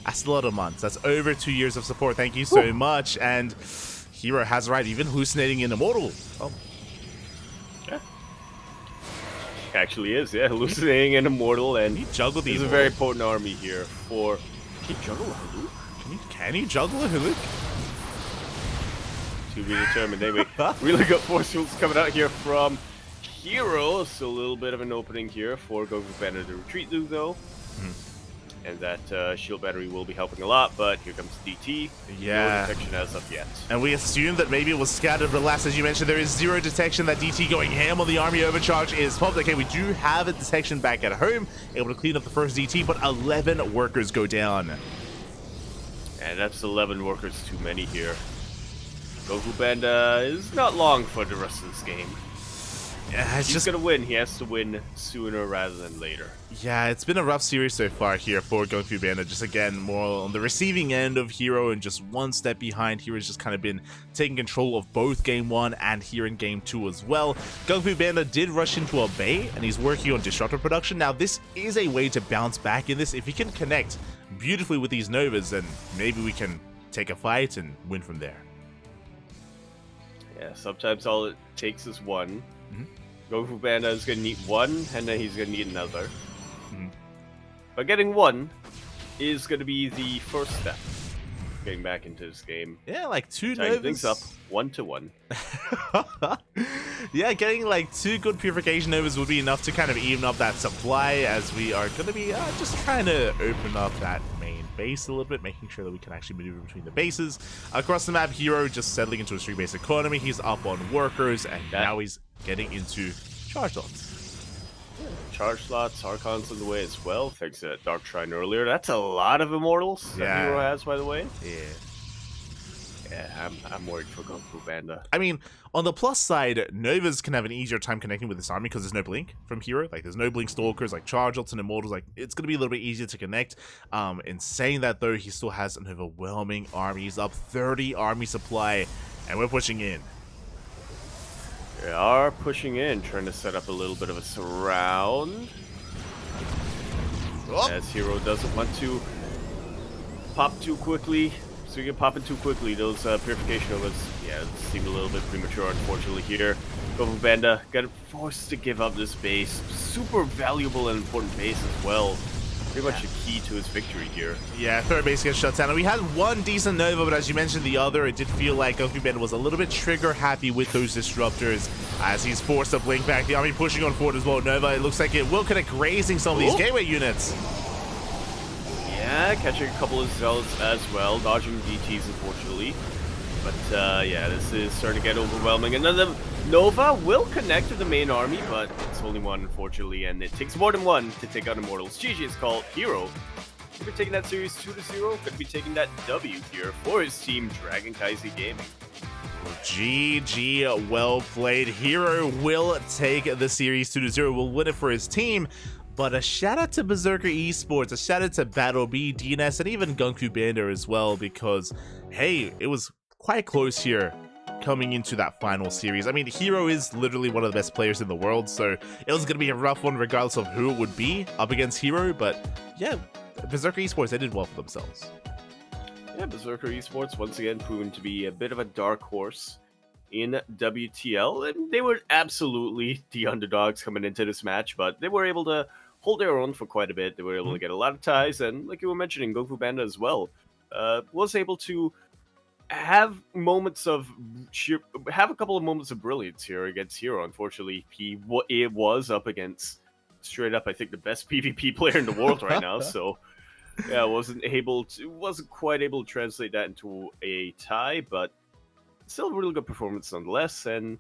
That's a lot of months. That's over 2 years of support. Thank you so much. And Hero has right, even hallucinating in Immortal. Oh. Yeah. Actually is, yeah. Hallucinating and Immortal, and he juggled these. He's a very potent army here for. Can he juggle a Haluk? Can he juggle a Haluk? To be determined. Anyway, really good force fields coming out here from Hero. So a little bit of an opening here for GunGFuBanDa to retreat to, though. And that shield battery will be helping a lot, but here comes DT. Yeah. No detection as of yet. And we assume that maybe it was scattered, but last, as you mentioned, there is 0 detection. That DT going ham on the army overcharge is popped. Okay, we do have a detection back at home, able to clean up the first DT, but 11 workers go down. And that's 11 workers too many here. GunGFuBanDa is not long for the rest of this game. Yeah, He's just gonna win. He has to win sooner rather than later. Yeah, it's been a rough series so far here for GunGFuBanDa. Just again, more on the receiving end of Hero and just one step behind. Hero's just kind of been taking control of both Game 1 and here in Game 2 as well. GunGFuBanDa did rush into a Bay and he's working on Disruptor production. Now, this is a way to bounce back in this. If he can connect beautifully with these Novas, then maybe we can take a fight and win from there. Yeah, sometimes all it takes is one. GunGFuBanDa is going to need one, and then he's going to need another. But getting one is going to be the first step. Getting back into this game. Yeah, like 2 Tying Novas. things up 1-1. Yeah, getting like 2 good Purification Novas would be enough to kind of even up that supply, as we are going to be just trying to open up that main base a little bit, making sure that we can actually maneuver between the bases. Across the map, Hero just settling into a 3-base economy. He's up on workers, and now he's getting into charge slots. Yeah, charge slots, Archons in the way as well, thanks to that Dark Shrine earlier. That's a lot of Immortals that Hero has, by the way. Yeah, I'm worried for GunGFuBanDa. I mean, on the plus side, Novas can have an easier time connecting with this army because there's no blink from Hero. Like, there's no blink stalkers, like charge ults and Immortals. Like, it's going to be a little bit easier to connect. In saying that, though, he still has an overwhelming army. He's up 30 army supply, and we're pushing in. They are pushing in, trying to set up a little bit of a surround. As Hero doesn't want to pop too quickly. So you get popping too quickly. Those Purification Novas, yeah, seem a little bit premature, unfortunately, here. GunGFuBanDa got forced to give up this base. Super valuable and important base as well. Pretty much a key to his victory here. Yeah, third base gets shut down. And we had one decent Nova, but as you mentioned, the other, it did feel like GunGFuBanDa was a little bit trigger happy with those disruptors as he's forced to blink back. The army pushing on forward as well. Nova, it looks like it will connect, grazing some of these gateway units. Yeah, catching a couple of Zealots as well, dodging DTs unfortunately. But yeah, this is starting to get overwhelming. Another Nova will connect to the main army, but it's only one unfortunately, and it takes more than one to take out Immortals. Jieshi is called Hero. Could be taking that series 2-0, could be taking that W here for his team, Dragon KaiZi Gaming. GG, well played. Hero will take the series 2-0, will win it for his team. But a shout out to Berserker eSports, a shout out to BattleB, DNS, and even GunGFuBanDa as well, because, hey, it was quite close here coming into that final series. I mean, Hero is literally one of the best players in the world, so it was going to be a rough one regardless of who it would be up against Hero, but yeah, Berserker eSports, they did well for themselves. Yeah, Berserker eSports once again proven to be a bit of a dark horse in WTL, and they were absolutely the underdogs coming into this match, but they were able to hold their own for quite a bit. They were able to get a lot of ties, and like you were mentioning, GunGFuBanDa as well was able to have moments of have a couple of moments of brilliance here against Hero. Unfortunately, it was up against straight up, I think, the best PvP player in the world right now. So Yeah, wasn't quite able to translate that into a tie, but still a really good performance nonetheless. And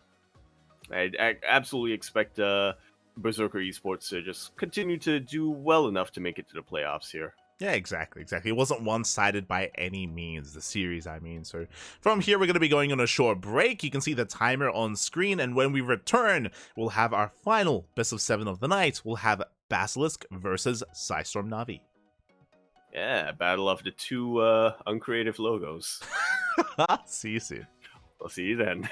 I absolutely expect Berserker eSports to just continue to do well enough to make it to the playoffs here. Yeah, exactly. It wasn't one-sided by any means, the series, I mean. So from here, we're going to be going on a short break. You can see the timer on screen, and when we return, we'll have our final best of 7 of the night. We'll have Basilisk versus Psystorm Navi. Yeah, battle of the two uncreative logos. See you soon. I'll see you then.